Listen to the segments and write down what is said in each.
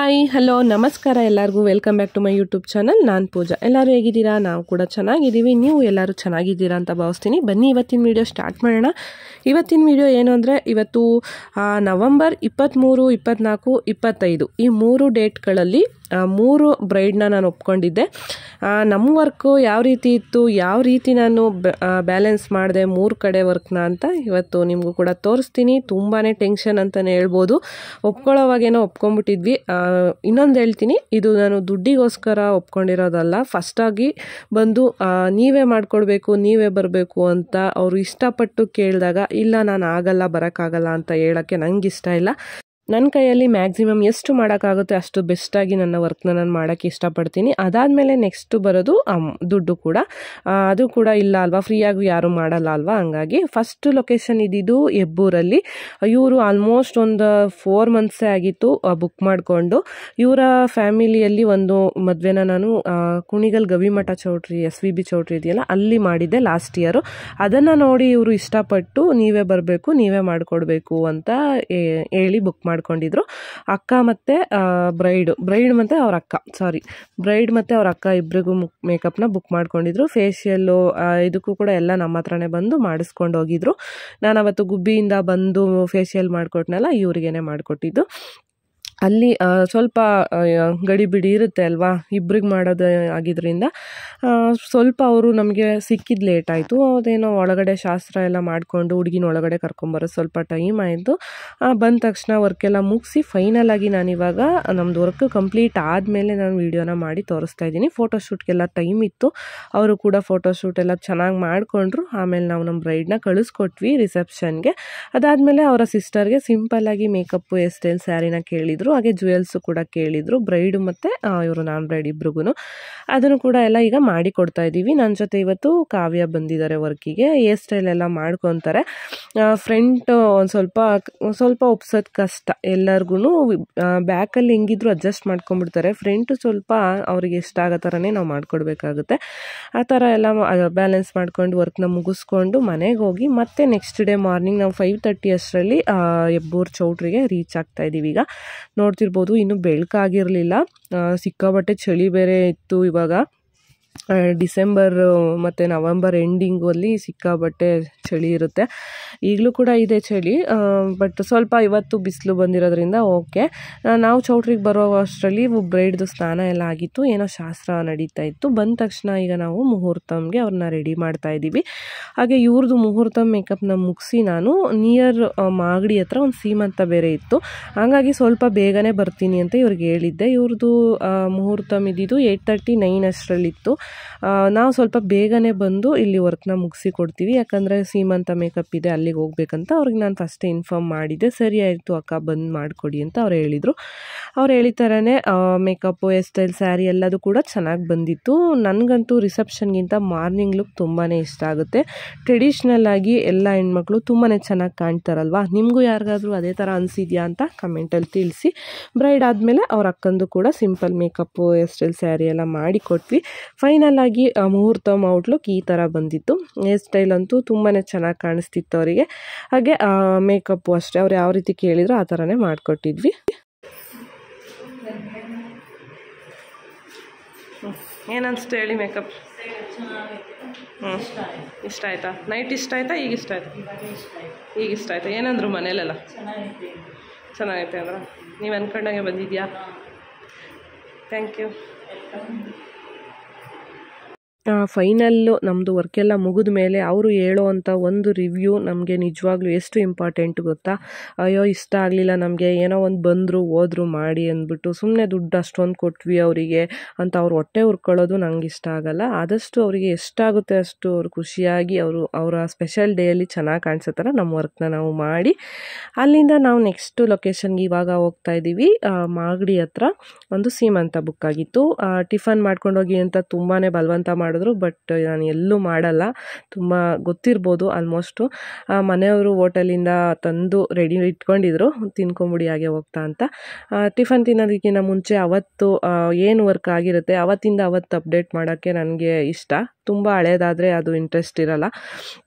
Hi hello ನಮಸ್ಕಾರ ಎಲ್ಲರಿಗೂ welcome back to my YouTube channel. ನಾನು ಪೂಜಾ. ಎಲ್ಲರೂ ಹೇಗಿದ್ದೀರಾ? ನಾವು ಕೂಡ ಚೆನ್ನಾಗಿದ್ದೀವಿ. ನೀವು ಎಲ್ಲರೂ ಚೆನ್ನಾಗಿದ್ದೀರಾ ಅಂತ ಭಾವಿಸ್ತೀನಿ. ಬನ್ನಿ ಇವತ್ತಿನ ವಿಡಿಯೋ ಸ್ಟಾರ್ಟ್ ಮಾಡೋಣ. ಇವತ್ತಿನ ವಿಡಿಯೋ ಏನು ಅಂದರೆ, ಇವತ್ತು ನವಂಬರ್ 23, 24, 25 ಈ 3 ಡೇಟ್ಗಳಲ್ಲಿ 3 ಬ್ರೈಡ್ನ ನಾನು ಒಪ್ಕೊಂಡಿದ್ದೆ. ನಮ್ಮ ವರ್ಕು ಯಾವ ರೀತಿ ಇತ್ತು, ಯಾವ ರೀತಿ ನಾನು ಬ್ಯಾಲೆನ್ಸ್ ಮಾಡಿದೆ 3 ಕಡೆ ವರ್ಕ್ನ ಅಂತ ಇವತ್ತು ನಿಮಗೂ ಕೂಡ ತೋರಿಸ್ತೀನಿ. ತುಂಬಾ ಟೆನ್ಷನ್ ಅಂತಲೇ ಹೇಳ್ಬೋದು. ಒಪ್ಕೊಳ್ಳೋವಾಗೇನೋ ಒಪ್ಕೊಂಡ್ಬಿಟ್ಟಿದ್ವಿ. ಇನ್ನೊಂದು ಹೇಳ್ತೀನಿ, ಇದು ನಾನು ದುಡ್ಡಿಗೋಸ್ಕರ ಒಪ್ಕೊಂಡಿರೋದಲ್ಲ. ಫಸ್ಟಾಗಿ ಬಂದು ನೀವೇ ಮಾಡಿಕೊಡ್ಬೇಕು, ನೀವೇ ಬರಬೇಕು ಅಂತ ಅವರು ಇಷ್ಟಪಟ್ಟು ಕೇಳಿದಾಗ ಇಲ್ಲ ನಾನು ಆಗಲ್ಲ, ಬರೋಕ್ಕಾಗಲ್ಲ ಅಂತ ಹೇಳೋಕ್ಕೆ ನಂಗೆ ಇಷ್ಟ ಇಲ್ಲ. ನನ್ನ ಕೈಯಲ್ಲಿ ಮ್ಯಾಕ್ಸಿಮಮ್ ಎಷ್ಟು ಮಾಡೋಕ್ಕಾಗುತ್ತೆ ಅಷ್ಟು ಬೆಸ್ಟಾಗಿ ನನ್ನ ವರ್ಕ್ನ ನಾನು ಮಾಡೋಕ್ಕೆ ಇಷ್ಟಪಡ್ತೀನಿ. ಅದಾದಮೇಲೆ ನೆಕ್ಸ್ಟು ಬರೋದು ದುಡ್ಡು ಕೂಡ. ಅದು ಕೂಡ ಇಲ್ಲ ಅಲ್ವಾ, ಫ್ರೀಯಾಗಿ ಯಾರೂ ಮಾಡಲ್ಲ ಅಲ್ವಾ. ಹಂಗಾಗಿ ಫಸ್ಟ್ ಲೊಕೇಶನ್ ಇದ್ದಿದ್ದು ಹೆಬ್ಬೂರಲ್ಲಿ. ಇವರು ಆಲ್ಮೋಸ್ಟ್ ಒಂದು 4 ಮಂತ್ಸೇ ಆಗಿತ್ತು ಬುಕ್ ಮಾಡಿಕೊಂಡು. ಇವರ ಫ್ಯಾಮಿಲಿಯಲ್ಲಿ ಒಂದು ಮದುವೆನ ನಾನು ಕುಣಿಗಲ್ ಗವಿಮಠ ಚೌಟ್ರಿ SVB ಚೌಟ್ರಿ ಇದೆಯಲ್ಲ ಅಲ್ಲಿ ಮಾಡಿದ್ದೆ ಲಾಸ್ಟ್ ಇಯರು. ಅದನ್ನು ನೋಡಿ ಇವರು ಇಷ್ಟಪಟ್ಟು ನೀವೇ ಬರಬೇಕು, ನೀವೇ ಮಾಡಿಕೊಡ್ಬೇಕು ಅಂತ ಹೇಳಿ ಬುಕ್ ಮಾಡ್ಕೊಂಡಿದ್ರು. ಅಕ್ಕ ಮತ್ತು ಬ್ರೈಡ್ ಮತ್ತು ಅವ್ರ ಅಕ್ಕ, ಬ್ರೈಡ್ ಮತ್ತು ಅವ್ರ ಅಕ್ಕ ಇಬ್ಬರಿಗೂ ಮೇಕಪ್ನ ಬುಕ್ ಮಾಡ್ಕೊಂಡಿದ್ರು. ಫೇಶಿಯಲ್ಲು ಇದಕ್ಕೂ ಕೂಡ ಎಲ್ಲ ನಮ್ಮ ಹತ್ರನೇ ಬಂದು ಮಾಡಿಸ್ಕೊಂಡು ಹೋಗಿದ್ರು. ನಾನು ಅವತ್ತು ಗುಬ್ಬಿಯಿಂದ ಬಂದು ಫೇಶಿಯಲ್ ಮಾಡಿಕೊಟ್ನಲ್ಲ, ಇವ್ರಿಗೇನೆ ಮಾಡಿಕೊಟ್ಟಿದ್ದು. ಅಲ್ಲಿ ಸ್ವಲ್ಪ ಗಡಿಬಿಡಿ ಇರುತ್ತೆ ಅಲ್ವಾ, ಇಬ್ರಿಗೆ ಮಾಡೋದು ಆಗಿದ್ದರಿಂದ ಸ್ವಲ್ಪ ಅವರು ನಮಗೆ ಸಿಕ್ಕಿದ್ದು ಲೇಟ್ ಆಯಿತು. ಅದೇನೋ ಒಳಗಡೆ ಶಾಸ್ತ್ರ ಎಲ್ಲ ಮಾಡಿಕೊಂಡು ಹುಡುಗಿನ ಒಳಗಡೆ ಕರ್ಕೊಂಬರೋದು ಸ್ವಲ್ಪ ಟೈಮ್ ಆಯಿತು. ಬಂದ ತಕ್ಷಣ ವರ್ಕೆಲ್ಲ ಮುಗಿಸಿ ಫೈನಲ್ ಆಗಿ ನಾನಿವಾಗ ನಮ್ಮದು ವರ್ಕ್ ಕಂಪ್ಲೀಟ್ ಆದಮೇಲೆ ನಾನು ವೀಡಿಯೋನ ಮಾಡಿ ತೋರಿಸ್ತಾ ಇದ್ದೀನಿ. ಫೋಟೋಶೂಟ್ಗೆಲ್ಲ ಟೈಮ್ ಇತ್ತು. ಅವರು ಕೂಡ ಫೋಟೋಶೂಟ್ ಎಲ್ಲ ಚೆನ್ನಾಗಿ ಮಾಡಿಕೊಂಡ್ರು. ಆಮೇಲೆ ನಾವು ನಮ್ಮ ಬ್ರೈಡ್ನ ಕಳಿಸ್ಕೊಟ್ವಿ ರಿಸೆಪ್ಷನ್ಗೆ. ಅದಾದಮೇಲೆ ಅವರ ಸಿಸ್ಟರ್ಗೆ ಸಿಂಪಲ್ಲಾಗಿ ಮೇಕಪ್ಪು, ಹೇರ್ ಸ್ಟೈಲ್, ಸ್ಯಾರಿನ ಕೇಳಿದರು. ಹಾಗೆ ಜುವೆಲ್ಸು ಕೂಡ ಕೇಳಿದರು, ಬ್ರೈಡು ಮತ್ತು ಇವರು ನಾನ್ ಬ್ರೈಡ್ ಇಬ್ರಿಗೂ. ಅದನ್ನು ಕೂಡ ಎಲ್ಲ ಈಗ ಮಾಡಿ ಕೊಡ್ತಾ ಇದ್ದೀವಿ. ನನ್ನ ಜೊತೆ ಇವತ್ತು ಕಾವ್ಯ ಬಂದಿದ್ದಾರೆ ವರ್ಕಿಗೆ. ಹೇರ್ ಸ್ಟೈಲ್ ಎಲ್ಲ ಮಾಡ್ಕೊತಾರೆ. ಫ್ರಂಟ್ ಒಂದು ಸ್ವಲ್ಪ ಒಪ್ಸೋದು ಕಷ್ಟ ಎಲ್ಲರಿಗೂ. ಬ್ಯಾಕಲ್ಲಿ ಹೆಂಗಿದ್ರು ಅಡ್ಜಸ್ಟ್ ಮಾಡ್ಕೊಂಡ್ಬಿಡ್ತಾರೆ. ಫ್ರಂಟು ಸ್ವಲ್ಪ ಅವರಿಗೆ ಇಷ್ಟ ಆಗೋ ಥರನೇ ನಾವು ಮಾಡಿಕೊಡ್ಬೇಕಾಗುತ್ತೆ. ಆ ಥರ ಎಲ್ಲ ಬ್ಯಾಲೆನ್ಸ್ ಮಾಡ್ಕೊಂಡು ವರ್ಕ್ನ ಮುಗಿಸ್ಕೊಂಡು ಮನೆಗೆ ಹೋಗಿ ಮತ್ತೆ ನೆಕ್ಸ್ಟ್ ಡೇ ಮಾರ್ನಿಂಗ್ ನಾವು 5:30 ಅಷ್ಟರಲ್ಲಿ ಹೆಬ್ಬೂರು ಚೌಟ್ರಿಗೆ ರೀಚ್ ಆಗ್ತಾ ಇದ್ದೀವಿ. ಈಗ ನೋಡ್ತಿರ್ಬೋದು, ಇನ್ನೂ ಬೆಳಕಾಗಿರಲಿಲ್ಲ. ಸಿಕ್ಕಾಬಟ್ಟೆ ಚಳಿ ಬೇರೆ ಇತ್ತು. ಇವಾಗ ಡಿಸೆಂಬರ್ ಮತ್ತು ನವಂಬರ್ ಎಂಡಿಂಗಲ್ಲಿ ಸಿಕ್ಕಾಬಟ್ಟೆ ಚಳಿ ಇರುತ್ತೆ. ಈಗಲೂ ಕೂಡ ಇದೆ ಚಳಿ, ಬಟ್ ಸ್ವಲ್ಪ ಇವತ್ತು ಬಿಸಿಲು ಬಂದಿರೋದ್ರಿಂದ ಓಕೆ. ನಾವು ಚೌಟ್ರಿಗೆ ಬರೋ ಅಷ್ಟರಲ್ಲಿ ಬ್ರೈಡ್ದು ಸ್ನಾನ ಎಲ್ಲ ಆಗಿತ್ತು, ಏನೋ ಶಾಸ್ತ್ರ ನಡೀತಾ ಇತ್ತು. ಬಂದ ತಕ್ಷಣ ಈಗ ನಾವು ಮುಹೂರ್ತಮ್ಗೆ ಅವ್ರನ್ನ ರೆಡಿ ಮಾಡ್ತಾ ಇದ್ದೀವಿ. ಹಾಗೆ ಇವ್ರದ್ದು ಮುಹೂರ್ತ ಮೇಕಪ್ನ ಮುಗಿಸಿ ನಾನು ನಿಯರ್ ಮಾಗಡಿ ಹತ್ರ ಒಂದು ಸೀಮಂತ ಬೇರೆ ಇತ್ತು. ಹಾಗಾಗಿ ಸ್ವಲ್ಪ ಬೇಗನೆ ಬರ್ತೀನಿ ಅಂತ ಇವ್ರಿಗೆ ಹೇಳಿದ್ದೆ. ಇವ್ರದ್ದು ಮುಹೂರ್ತ ಇದ್ದಿದ್ದು 8:30-9 ಅಷ್ಟರಲ್ಲಿತ್ತು. ನಾವು ಸ್ವಲ್ಪ ಬೇಗನೆ ಬಂದು ಇಲ್ಲಿ ವರ್ಕ್ನ ಮುಗಿಸಿ ಕೊಡ್ತೀವಿ, ಯಾಕಂದರೆ ಸೀಮಂತ ಮೇಕಪ್ ಇದೆ, ಅಲ್ಲಿಗೆ ಹೋಗ್ಬೇಕಂತ ಅವ್ರಿಗೆ ನಾನು ಫಸ್ಟೇ ಇನ್ಫಾರ್ಮ್ ಮಾಡಿದ್ದೆ. ಸರಿ ಆಯಿತು ಅಕ್ಕ, ಬಂದು ಮಾಡಿಕೊಡಿ ಅಂತ ಅವ್ರು ಹೇಳಿದರು. ಅವ್ರು ಹೇಳಿದ ಥರನೇ ಮೇಕಪ್ಪು, ಹೇರ್ ಸ್ಟೈಲ್, ಸ್ಯಾರಿ ಎಲ್ಲದೂ ಕೂಡ ಚೆನ್ನಾಗಿ ಬಂದಿತ್ತು. ನನಗಂತೂ ರಿಸೆಪ್ಷನ್ಗಿಂತ ಮಾರ್ನಿಂಗ್ ಲುಕ್ ತುಂಬಾ ಇಷ್ಟ ಆಗುತ್ತೆ. ಟ್ರೆಡಿಷ್ನಲ್ ಆಗಿ ಎಲ್ಲ ಹೆಣ್ಮಕ್ಳು ತುಂಬಾ ಚೆನ್ನಾಗಿ ಕಾಣ್ತಾರಲ್ವ. ನಿಮಗೂ ಯಾರಿಗಾದ್ರೂ ಅದೇ ಥರ ಅನಿಸಿದ್ಯಾ ಅಂತ ಕಮೆಂಟಲ್ಲಿ ತಿಳಿಸಿ. ಬ್ರೈಡ್ ಆದಮೇಲೆ ಅವ್ರ ಅಕ್ಕಂದು ಕೂಡ simple makeup, hair style, sari ಎಲ್ಲ ಮಾಡಿ ಕೊಟ್ವಿ. ಫೈನಲ್ ಆಗಿ ಮುಹೂರ್ತಮ್ ಔಟ್ಲುಕ್ ಈ ಥರ ಬಂದಿತ್ತು. ಹೇರ್ ಸ್ಟೈಲ್ ಅಂತೂ ತುಂಬಾ ಚೆನ್ನಾಗಿ ಕಾಣಿಸ್ತಿತ್ತು ಅವರಿಗೆ. ಹಾಗೆ ಮೇಕಪ್ಪು ಅಷ್ಟೇ, ಅವ್ರು ಯಾವ ರೀತಿ ಕೇಳಿದ್ರು ಆ ಥರನೇ ಮಾಡಿಕೊಟ್ಟಿದ್ವಿ. ಏನನ್ನಿಸ್ತು ಹೇಳಿ ಮೇಕಪ್? ಇಷ್ಟ ಆಯ್ತಾ? ನೈಟ್ ಇಷ್ಟ ಆಯ್ತಾ? ಈಗ ಇಷ್ಟ ಆಯ್ತಾ? ಈಗ ಇಷ್ಟ ಆಯ್ತಾ? ಏನಂದ್ರು ಮನೇಲೆಲ್ಲ? ಚೆನ್ನಾಗೈತೆ ಅಂದ್ರೆ ನೀವು ಅಂದ್ಕೊಂಡಾಗೆ ಬಂದಿದ್ಯಾ? Thank you. ಫೈನಲ್ಲು ನಮ್ಮದು ವರ್ಕೆಲ್ಲ ಮುಗಿದ ಮೇಲೆ ಅವರು ಹೇಳೋವಂಥ ಒಂದು ರಿವ್ಯೂ ನಮಗೆ ನಿಜವಾಗ್ಲೂ ಎಷ್ಟು ಇಂಪಾರ್ಟೆಂಟ್ ಗೊತ್ತಾ? ಅಯ್ಯೋ ಇಷ್ಟ ಆಗಲಿಲ್ಲ ನಮಗೆ, ಏನೋ ಒಂದು ಬಂದರು ಹೋದ್ರು ಮಾಡಿ ಅಂದ್ಬಿಟ್ಟು ಸುಮ್ಮನೆ ದುಡ್ಡು ಅಷ್ಟೊಂದು ಕೊಟ್ವಿ ಅವರಿಗೆ ಅಂತ ಅವ್ರು ಹೊಟ್ಟೆ ಹುರ್ಕೊಳ್ಳೋದು ನಂಗೆ ಇಷ್ಟ ಆಗಲ್ಲ. ಆದಷ್ಟು ಅವರಿಗೆ ಎಷ್ಟಾಗುತ್ತೆ ಅಷ್ಟು ಅವ್ರು ಖುಷಿಯಾಗಿ ಅವರ ಸ್ಪೆಷಲ್ ಡೇಯಲ್ಲಿ ಚೆನ್ನಾಗಿ ಕಾಣಿಸೋ ಥರ ನಮ್ಮ ವರ್ಕ್ನ ನಾವು ಮಾಡಿ ಅಲ್ಲಿಂದ ನಾವು ನೆಕ್ಸ್ಟ್ ಲೊಕೇಶನ್ಗೆ ಇವಾಗ ಹೋಗ್ತಾ ಇದ್ದೀವಿ. ಮಾಗಡಿ ಹತ್ರ ಒಂದು ಸೀಮಂತ ಬುಕ್ ಆಗಿತ್ತು. ಟಿಫನ್ ಮಾಡ್ಕೊಂಡು ಹೋಗಿ ಅಂತ ತುಂಬಾ ಬಲವಂತ ಮಾಡಿದ್ರು, ಬಟ್ ನಾನು ಎಲ್ಲೂ ಮಾಡಲ್ಲ. ತುಂಬ ಗೊತ್ತಿರ್ಬೋದು ಆಲ್ಮೋಸ್ಟು. ಮನೆಯವರು ಹೋಟೆಲಿಂದ ತಂದು ರೆಡಿ ಇಟ್ಕೊಂಡಿದ್ರು, ತಿನ್ಕೊಂಬಿಡಿ ಹಾಗೆ ಹೋಗ್ತಾ ಅಂತ. ಟಿಫನ್ ತಿನ್ನೋದಕ್ಕಿಂತ ಮುಂಚೆ ಅವತ್ತು ಏನು ವರ್ಕ್ ಆಗಿರುತ್ತೆ ಅವತ್ತಿಂದ ಅವತ್ತು ಅಪ್ಡೇಟ್ ಮಾಡೋಕ್ಕೆ ನನಗೆ ಇಷ್ಟ. ತುಂಬ ಹಳೇದಾದರೆ ಅದು ಇಂಟ್ರೆಸ್ಟ್ ಇರಲ್ಲ.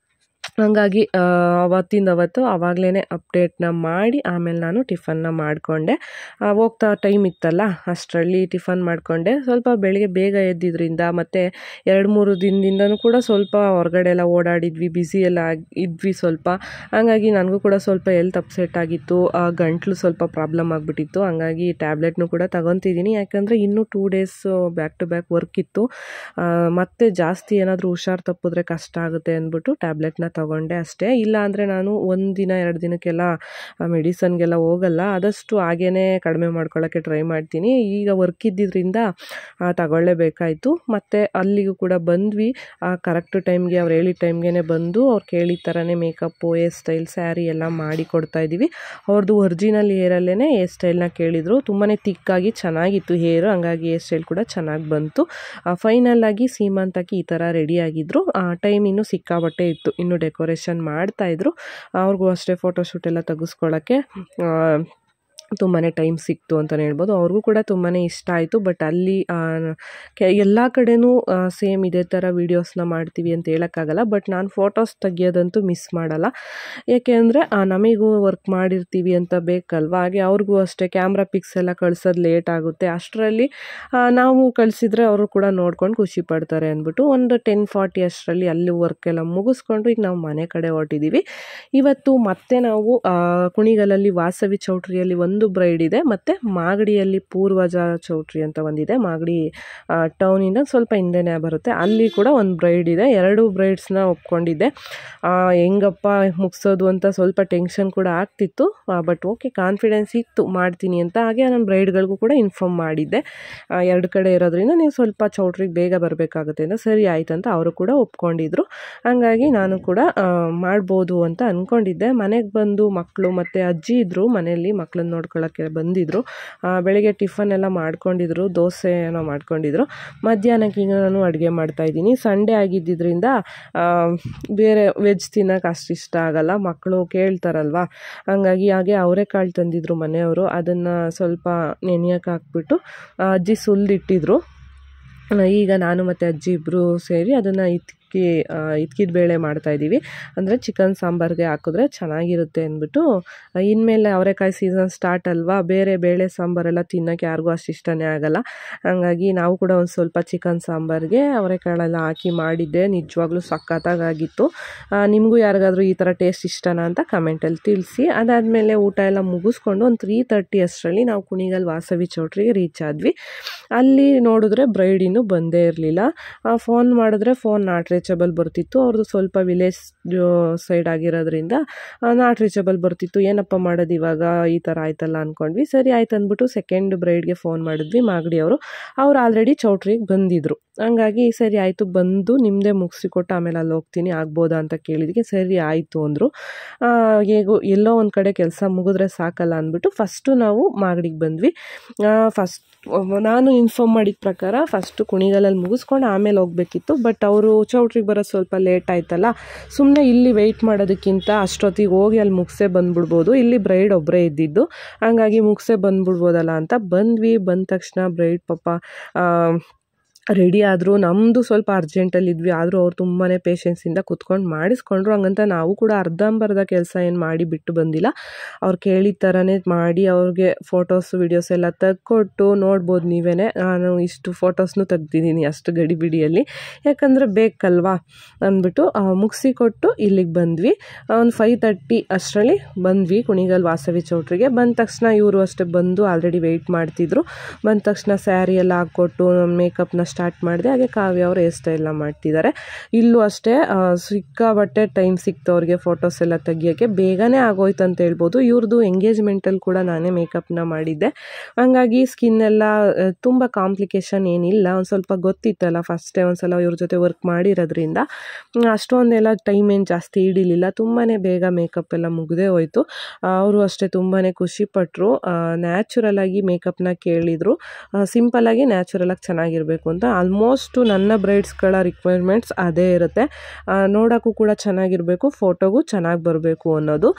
ಹಾಗಾಗಿ ಅವತ್ತಿಂದವತ್ತು ಆವಾಗಲೇ ಅಪ್ಡೇಟ್ನ ಮಾಡಿ ಆಮೇಲೆ ನಾನು ಟಿಫನ್ನ ಮಾಡಿಕೊಂಡೆ. ಹೋಗ್ತಾ ಟೈಮ್ ಇತ್ತಲ್ಲ ಅಷ್ಟರಲ್ಲಿ ಟಿಫನ್ ಮಾಡಿಕೊಂಡೆ. ಸ್ವಲ್ಪ ಬೆಳಗ್ಗೆ ಬೇಗ ಎದ್ದಿದ್ದರಿಂದ ಮತ್ತು 2-3 ದಿನದಿಂದನೂ ಕೂಡ ಸ್ವಲ್ಪ ಹೊರಗಡೆ ಎಲ್ಲ ಓಡಾಡಿದ್ವಿ, ಬ್ಯುಸಿ ಎಲ್ಲ ಇದ್ವಿ ಸ್ವಲ್ಪ. ಹಾಗಾಗಿ ನನಗೂ ಕೂಡ ಸ್ವಲ್ಪ ಹೆಲ್ತ್ ಅಪ್ಸೆಟ್ ಆಗಿತ್ತು, ಗಂಟ್ಲು ಸ್ವಲ್ಪ ಪ್ರಾಬ್ಲಮ್ ಆಗಿಬಿಟ್ಟಿತ್ತು. ಹಾಗಾಗಿ ಟ್ಯಾಬ್ಲೆಟ್ನು ಕೂಡ ತಗೊತಿದ್ದೀನಿ. ಯಾಕಂದರೆ ಇನ್ನೂ 2 days back to back work ಇತ್ತು. ಮತ್ತೆ ಜಾಸ್ತಿ ಏನಾದರೂ ಹುಷಾರು ತಪ್ಪಿದ್ರೆ ಕಷ್ಟ ಆಗುತ್ತೆ ಅಂದ್ಬಿಟ್ಟು ಟ್ಯಾಬ್ಲೆಟ್ನ ತಗೊಂಡೆ ಅಷ್ಟೇ. ಇಲ್ಲ ಅಂದರೆ ನಾನು 1 ದಿನ 2 ದಿನಕ್ಕೆಲ್ಲ ಮೆಡಿಸನ್ಗೆಲ್ಲ ಹೋಗಲ್ಲ. ಆದಷ್ಟು ಹಾಗೇ ಕಡಿಮೆ ಮಾಡ್ಕೊಳ್ಳೋಕ್ಕೆ ಟ್ರೈ ಮಾಡ್ತೀನಿ. ಈಗ ವರ್ಕ್ ಇದ್ದಿದ್ದರಿಂದ ತಗೊಳ್ಳೇಬೇಕಾಯಿತು. ಮತ್ತು ಅಲ್ಲಿಗೂ ಕೂಡ ಬಂದ್ವಿ ಕರೆಕ್ಟ್ ಟೈಮ್ಗೆ, ಅವ್ರು ಹೇಳಿದ ಟೈಮ್ಗೆ ಬಂದು ಅವ್ರು ಕೇಳಿದ ಥರನೇ ಮೇಕಪ್ಪು, ಹೇರ್ ಸ್ಟೈಲ್, ಸ್ಯಾರಿ ಎಲ್ಲ ಮಾಡಿ ಕೊಡ್ತಾಯಿದ್ದೀವಿ. ಅವ್ರದ್ದು ಒರಿಜಿನಲ್ ಹೇರಲ್ಲೇ ಹೇರ್ ಸ್ಟೈಲ್ನ ಕೇಳಿದರು. ತುಂಬಾ ತಿಕ್ಕಾಗಿ ಚೆನ್ನಾಗಿತ್ತು ಹೇರು, ಹಂಗಾಗಿ ಹೇರ್ ಸ್ಟೈಲ್ ಕೂಡ ಚೆನ್ನಾಗಿ ಬಂತು. ಫೈನಲ್ಲಾಗಿ ಸೀಮಂತಕ್ಕೆ ಈ ಥರ ರೆಡಿಯಾಗಿದ್ದರು. ಟೈಮ್ ಇನ್ನೂ ಸಿಕ್ಕಾಬಟ್ಟೆ ಇತ್ತು, ಇನ್ನೂ ಡೆಕೋರೇಷನ್ ಮಾಡ್ತಾಯಿದ್ರು. ಅವ್ರಿಗೂ ಅಷ್ಟೇ ಫೋಟೋಶೂಟ್ ಎಲ್ಲ ತೆಗೆಸ್ಕೊಳ್ಳೋಕ್ಕೆ ತುಂಬಾ ಟೈಮ್ ಸಿಕ್ತು ಅಂತಲೇ ಹೇಳ್ಬೋದು. ಅವ್ರಿಗೂ ಕೂಡ ತುಂಬಾ ಇಷ್ಟ ಆಯಿತು. ಬಟ್ ಅಲ್ಲಿ ಎಲ್ಲ ಕಡೆನೂ ಸೇಮ್ ಇದೇ ಥರ ವೀಡಿಯೋಸ್ನ ಮಾಡ್ತೀವಿ ಅಂತ ಹೇಳೋಕ್ಕಾಗಲ್ಲ. ಬಟ್ ನಾನು ಫೋಟೋಸ್ ತೆಗಿಯೋದಂತೂ ಮಿಸ್ ಮಾಡಲ್ಲ. ಏಕೆಂದರೆ ನಮಗೂ ವರ್ಕ್ ಮಾಡಿರ್ತೀವಿ ಅಂತ ಬೇಕಲ್ವ. ಹಾಗೆ ಅವ್ರಿಗೂ ಅಷ್ಟೇ ಕ್ಯಾಮ್ರಾ ಪಿಕ್ಸ್ ಎಲ್ಲ ಕಳ್ಸೋದು ಲೇಟ್ ಆಗುತ್ತೆ. ಅಷ್ಟರಲ್ಲಿ ನಾವು ಕಳಿಸಿದ್ರೆ ಅವರು ಕೂಡ ನೋಡ್ಕೊಂಡು ಖುಷಿ ಪಡ್ತಾರೆ ಅಂದ್ಬಿಟ್ಟು ಒಂದು 10:40 ಅಷ್ಟರಲ್ಲಿ ಅಲ್ಲಿ ವರ್ಕ್ ಎಲ್ಲ ಮುಗಿಸ್ಕೊಂಡು ಈಗ ನಾವು ಮನೆ ಕಡೆ ಹೊರಟಿದ್ದೀವಿ. ಇವತ್ತು ಮತ್ತೆ ನಾವು ಕುಣಿಗಲಲ್ಲಿ ವಾಸವಿ ಚೌಟ್ರಿಯಲ್ಲಿ ಒಂದು ಬ್ರೈಡ್ ಇದೆ, ಮತ್ತು ಮಾಗಡಿಯಲ್ಲಿ ಪೂರ್ವಜ ಚೌಟ್ರಿ ಅಂತ ಒಂದಿದೆ. ಮಾಗಡಿ ಟೌನಿಂದ ಸ್ವಲ್ಪ ಹಿಂದೆನೇ ಬರುತ್ತೆ. ಅಲ್ಲಿ ಕೂಡ ಒಂದು ಬ್ರೈಡ್ ಇದೆ. 2 ಬ್ರೈಡ್ಸ್ನ ಒಪ್ಕೊಂಡಿದ್ದೆ. ಹೆಂಗಪ್ಪ ಮುಗಿಸೋದು ಅಂತ ಸ್ವಲ್ಪ ಟೆನ್ಷನ್ ಕೂಡ ಆಗ್ತಿತ್ತು. ಬಟ್ ಓಕೆ, ಕಾನ್ಫಿಡೆನ್ಸ್ ಇತ್ತು ಮಾಡ್ತೀನಿ ಅಂತ. ಹಾಗೆ ನಾನು ಬ್ರೈಡ್ಗಳಿಗೂ ಕೂಡ ಇನ್ಫಾರ್ಮ್ ಮಾಡಿದ್ದೆ, 2 ಕಡೆ ಇರೋದ್ರಿಂದ ನೀವು ಸ್ವಲ್ಪ ಚೌಟ್ರಿಗೆ ಬೇಗ ಬರಬೇಕಾಗುತ್ತೆ ಅಂತ. ಸರಿ ಆಯ್ತು ಅಂತ ಅವರು ಕೂಡ ಒಪ್ಕೊಂಡಿದ್ರು. ಹಾಗಾಗಿ ನಾನು ಕೂಡ ಮಾಡ್ಬೋದು ಅಂತ ಅಂದ್ಕೊಂಡಿದ್ದೆ. ಮನೆಗೆ ಬಂದು ಮಕ್ಕಳು ಮತ್ತು ಅಜ್ಜಿ ಇದ್ದರು ಮನೆಯಲ್ಲಿ, ಮಕ್ಕಳನ್ನ ನೋಡ್ಕೊಳ್ಳೋಕ್ಕೆ ಬಂದಿದ್ದರು. ಬೆಳಗ್ಗೆ ಟಿಫನ್ ಎಲ್ಲ ಮಾಡ್ಕೊಂಡಿದ್ರು, ದೋಸೆ ಏನೋ ಮಾಡ್ಕೊಂಡಿದ್ರು. ಮಧ್ಯಾಹ್ನಕ್ಕೆ ಈಗ ನಾನು ಅಡುಗೆ ಮಾಡ್ತಾಯಿದ್ದೀನಿ. ಸಂಡೇ ಆಗಿದ್ದರಿಂದ ಬೇರೆ ವೆಜ್ ತಿನ್ನೋಕೆ ಅಷ್ಟು ಇಷ್ಟ ಆಗಲ್ಲ, ಮಕ್ಕಳು ಕೇಳ್ತಾರಲ್ವ. ಹಾಗಾಗಿ ಹಾಗೆ ಅವರೆಕಾಳು ತಂದಿದ್ರು ಮನೆಯವರು, ಅದನ್ನು ಸ್ವಲ್ಪ ನೆನೆಯೋಕೆ ಹಾಕ್ಬಿಟ್ಟು ಅಜ್ಜಿ ಸುಲಿದಿಟ್ಟಿದ್ರು. ಈಗ ನಾನು ಮತ್ತು ಅಜ್ಜಿ ಇಬ್ಬರು ಸೇರಿ ಅದನ್ನು ಇದ್ಕಿದ ಬೇಳೆ ಮಾಡ್ತಾಯಿದ್ದೀವಿ. ಅಂದರೆ ಚಿಕನ್ ಸಾಂಬಾರಿಗೆ ಹಾಕಿದ್ರೆ ಚೆನ್ನಾಗಿರುತ್ತೆ ಅಂದ್ಬಿಟ್ಟು. ಇನ್ಮೇಲೆ ಅವರೆಕಾಯಿ ಸೀಸನ್ ಸ್ಟಾರ್ಟ್ ಅಲ್ವಾ, ಬೇರೆ ಬೇಳೆ ಸಾಂಬಾರೆಲ್ಲ ತಿನ್ನೋಕ್ಕೆ ಯಾರಿಗೂ ಅಷ್ಟು ಇಷ್ಟನೇ ಆಗಲ್ಲ. ಹಾಗಾಗಿ ನಾವು ಕೂಡ ಒಂದು ಸ್ವಲ್ಪ ಚಿಕನ್ ಸಾಂಬಾರಿಗೆ ಅವರೆಕಾಳೆಲ್ಲ ಹಾಕಿ ಮಾಡಿದ್ದೆ. ನಿಜವಾಗ್ಲೂ ಸಖತ್ತಾಗಿತ್ತು. ನಿಮಗೂ ಯಾರಿಗಾದ್ರೂ ಈ ಥರ ಟೇಸ್ಟ್ ಇಷ್ಟನಾ ಅಂತ ಕಮೆಂಟಲ್ಲಿ ತಿಳಿಸಿ. ಅದಾದಮೇಲೆ ಊಟ ಎಲ್ಲ ಮುಗಿಸ್ಕೊಂಡು ಒಂದು 3:30 ಅಷ್ಟರಲ್ಲಿ ನಾವು ಕುಣಿಗಲ್ ವಾಸವಿ ಚೌಟ್ರಿಗೆ ರೀಚ್ ಆದ್ವಿ. ಅಲ್ಲಿ ನೋಡಿದ್ರೆ ಬ್ರೈಡ್ ಇನ್ನೂ ಬಂದೇ ಇರಲಿಲ್ಲ. ಫೋನ್ ಮಾಡಿದ್ರೆ ಫೋನ್ ನಾಟ್ ರೀಚಬಲ್ ಬರ್ತಿತ್ತು. ಅವ್ರದ್ದು ಸ್ವಲ್ಪ ವಿಲೇಜ್ ಸೈಡ್ ಆಗಿರೋದ್ರಿಂದ ನಾಟ್ ರೀಚಬಲ್ ಬರ್ತಿತ್ತು. ಏನಪ್ಪ ಮಾಡೋದು ಇವಾಗ, ಈ ಥರ ಆಯ್ತಲ್ಲ ಅಂದ್ಕೊಂಡ್ವಿ. ಸರಿ ಆಯ್ತು ಅಂದ್ಬಿಟ್ಟು ಸೆಕೆಂಡ್ ಬ್ರೈಡ್ಗೆ ಫೋನ್ ಮಾಡಿದ್ವಿ, ಮಾಗಡಿಯವರು. ಅವ್ರು ಆಲ್ರೆಡಿ ಚೌಟ್ರಿಗೆ ಬಂದಿದ್ರು. ಹಂಗಾಗಿ ಸರಿ ಆಯಿತು, ಬಂದು ನಿಮ್ಮದೇ ಮುಗಿಸಿಕೊಟ್ಟು ಆಮೇಲೆ ಅಲ್ಲಿ ಹೋಗ್ತೀನಿ, ಆಗ್ಬೋದಾ ಅಂತ ಕೇಳಿದಕ್ಕೆ ಸರಿ ಆಯಿತು ಅಂದರು. ಹೇಗೋ ಎಲ್ಲೋ ಒಂದು ಕಡೆ ಕೆಲಸ ಮುಗಿದ್ರೆ ಸಾಕಲ್ಲ ಅಂದ್ಬಿಟ್ಟು ಫಸ್ಟು ನಾವು ಮಾಗಡಿಗೆ ಬಂದ್ವಿ. ನಾನು ಇನ್ಫಾರ್ಮ್ ಮಾಡಿದ ಪ್ರಕಾರ ಫಸ್ಟು ಕುಣಿಗಲಲ್ಲಿ ಮುಗಿಸ್ಕೊಂಡು ಆಮೇಲೆ ಹೋಗಬೇಕಿತ್ತು. ಬಟ್ ಅವರು ಚೌಟ್ರಿಗೆ ಬರೋದು ಸ್ವಲ್ಪ ಲೇಟ್ ಆಯ್ತಲ್ಲ, ಸುಮ್ಮನೆ ಇಲ್ಲಿ ವೆಯ್ಟ್ ಮಾಡೋದಕ್ಕಿಂತ ಅಷ್ಟೊತ್ತಿಗೆ ಹೋಗಿ ಅಲ್ಲಿ ಮುಗಿಸೇ ಬಂದುಬಿಡ್ಬೋದು. ಇಲ್ಲಿ ಬ್ರೈಡ್ ಒಬ್ಬರೇ ಇದ್ದಿದ್ದು, ಹಾಗಾಗಿ ಮುಗಿಸೇ ಬಂದುಬಿಡ್ಬೋದಲ್ಲ ಅಂತ ಬಂದ್ವಿ. ಬಂದ ತಕ್ಷಣ ಬ್ರೈಡ್ ಪಾಪ ರೆಡಿ ಆದರು. ನಮ್ಮದು ಸ್ವಲ್ಪ ಅರ್ಜೆಂಟಲ್ಲಿದ್ವಿ, ಆದರೂ ಅವ್ರು ತುಂಬಾ ಪೇಷನ್ಸಿಂದ ಕುತ್ಕೊಂಡು ಮಾಡಿಸ್ಕೊಂಡ್ರು. ಹಂಗಂತ ನಾವು ಕೂಡ ಅರ್ಧಂಬರ್ಧ ಕೆಲಸ ಏನು ಮಾಡಿ ಬಿಟ್ಟು ಬಂದಿಲ್ಲ. ಅವ್ರು ಕೇಳಿದ ಥರನೇ ಮಾಡಿ ಅವ್ರಿಗೆ ಫೋಟೋಸ್ ವೀಡಿಯೋಸ್ ಎಲ್ಲ ತೆಗ್ಕೊಟ್ಟು ನೋಡ್ಬೋದು ನೀವೇ. ನಾನು ಇಷ್ಟು ಫೋಟೋಸ್ನೂ ತೆಗ್ದಿದ್ದೀನಿ ಅಷ್ಟು ಗಡಿಬಿಡಿಯಲ್ಲಿ, ಯಾಕಂದರೆ ಬೇಕಲ್ವಾ ಅಂದ್ಬಿಟ್ಟು ಮುಗಿಸಿಕೊಟ್ಟು ಇಲ್ಲಿಗೆ ಬಂದ್ವಿ. ಒಂದು 5:30 ಅಷ್ಟರಲ್ಲಿ ಬಂದ್ವಿ ಕುಣಿಗಲ್ ವಾಸವಿ ಚೌಟ್ರಿಗೆ. ಬಂದ ತಕ್ಷಣ ಇವರು ಅಷ್ಟೇ ಬಂದು ಆಲ್ರೆಡಿ ವೆಯ್ಟ್ ಮಾಡ್ತಿದ್ರು. ಬಂದ ತಕ್ಷಣ ಸ್ಯಾರಿ ಎಲ್ಲ ಹಾಕ್ಕೊಟ್ಟು ಮೇಕಪ್ನ ಸ್ಟಾರ್ಟ್ ಮಾಡಿದೆ. ಹಾಗೆ ಕಾವ್ಯ ಅವರು ಹೇರ್ ಸ್ಟೈಲ್ನ ಮಾಡ್ತಿದ್ದಾರೆ. ಇಲ್ಲೂ ಅಷ್ಟೇ ಸಿಕ್ಕಾಬಟ್ಟೆ ಟೈಮ್ ಸಿಕ್ತು ಅವ್ರಿಗೆ ಫೋಟೋಸ್ ಎಲ್ಲ ತೆಗಿಯೋಕ್ಕೆ. ಬೇಗನೆ ಆಗೋಯ್ತು ಅಂತ ಹೇಳ್ಬೋದು. ಇವ್ರದ್ದು ಎಂಗೇಜ್ಮೆಂಟಲ್ಲಿ ಕೂಡ ನಾನೇ ಮೇಕಪ್ನ ಮಾಡಿದ್ದೆ. ಹಾಗಾಗಿ ಸ್ಕಿನ್ ಎಲ್ಲ ತುಂಬ ಕಾಂಪ್ಲಿಕೇಶನ್ ಏನಿಲ್ಲ. ಒಂದು ಸ್ವಲ್ಪ ಗೊತ್ತಿತ್ತಲ್ಲ, ಫಸ್ಟೇ ಒಂದು ಸಲ ಇವ್ರ ಜೊತೆ ವರ್ಕ್ ಮಾಡಿರೋದ್ರಿಂದ ಅಷ್ಟೊಂದೆಲ್ಲ ಟೈಮ್ ಏನು ಜಾಸ್ತಿ ಹಿಡಿಲಿಲ್ಲ. ತುಂಬಾ ಬೇಗ ಮೇಕಪ್ ಎಲ್ಲ ಮುಗಿದೇ ಹೋಯಿತು. ಅವರು ಅಷ್ಟೇ ತುಂಬಾ ಖುಷಿಪಟ್ಟರು. ನ್ಯಾಚುರಲಾಗಿ ಮೇಕಪ್ನ ಕೇಳಿದರು. ಸಿಂಪಲ್ಲಾಗಿ ನ್ಯಾಚುರಲಾಗಿ ಚೆನ್ನಾಗಿರಬೇಕು ಅಂತ. ಆಲ್ಮೋಸ್ಟು ನನ್ನ ಬ್ರೈಡ್ಸ್ಗಳ ರಿಕ್ವೈರ್ಮೆಂಟ್ಸ್ ಅದೇ ಇರುತ್ತೆ. ನೋಡೋಕ್ಕೂ ಕೂಡ ಚೆನ್ನಾಗಿರಬೇಕು, ಫೋಟೋಗೂ ಚೆನ್ನಾಗಿ ಬರಬೇಕು ಅನ್ನೋದು.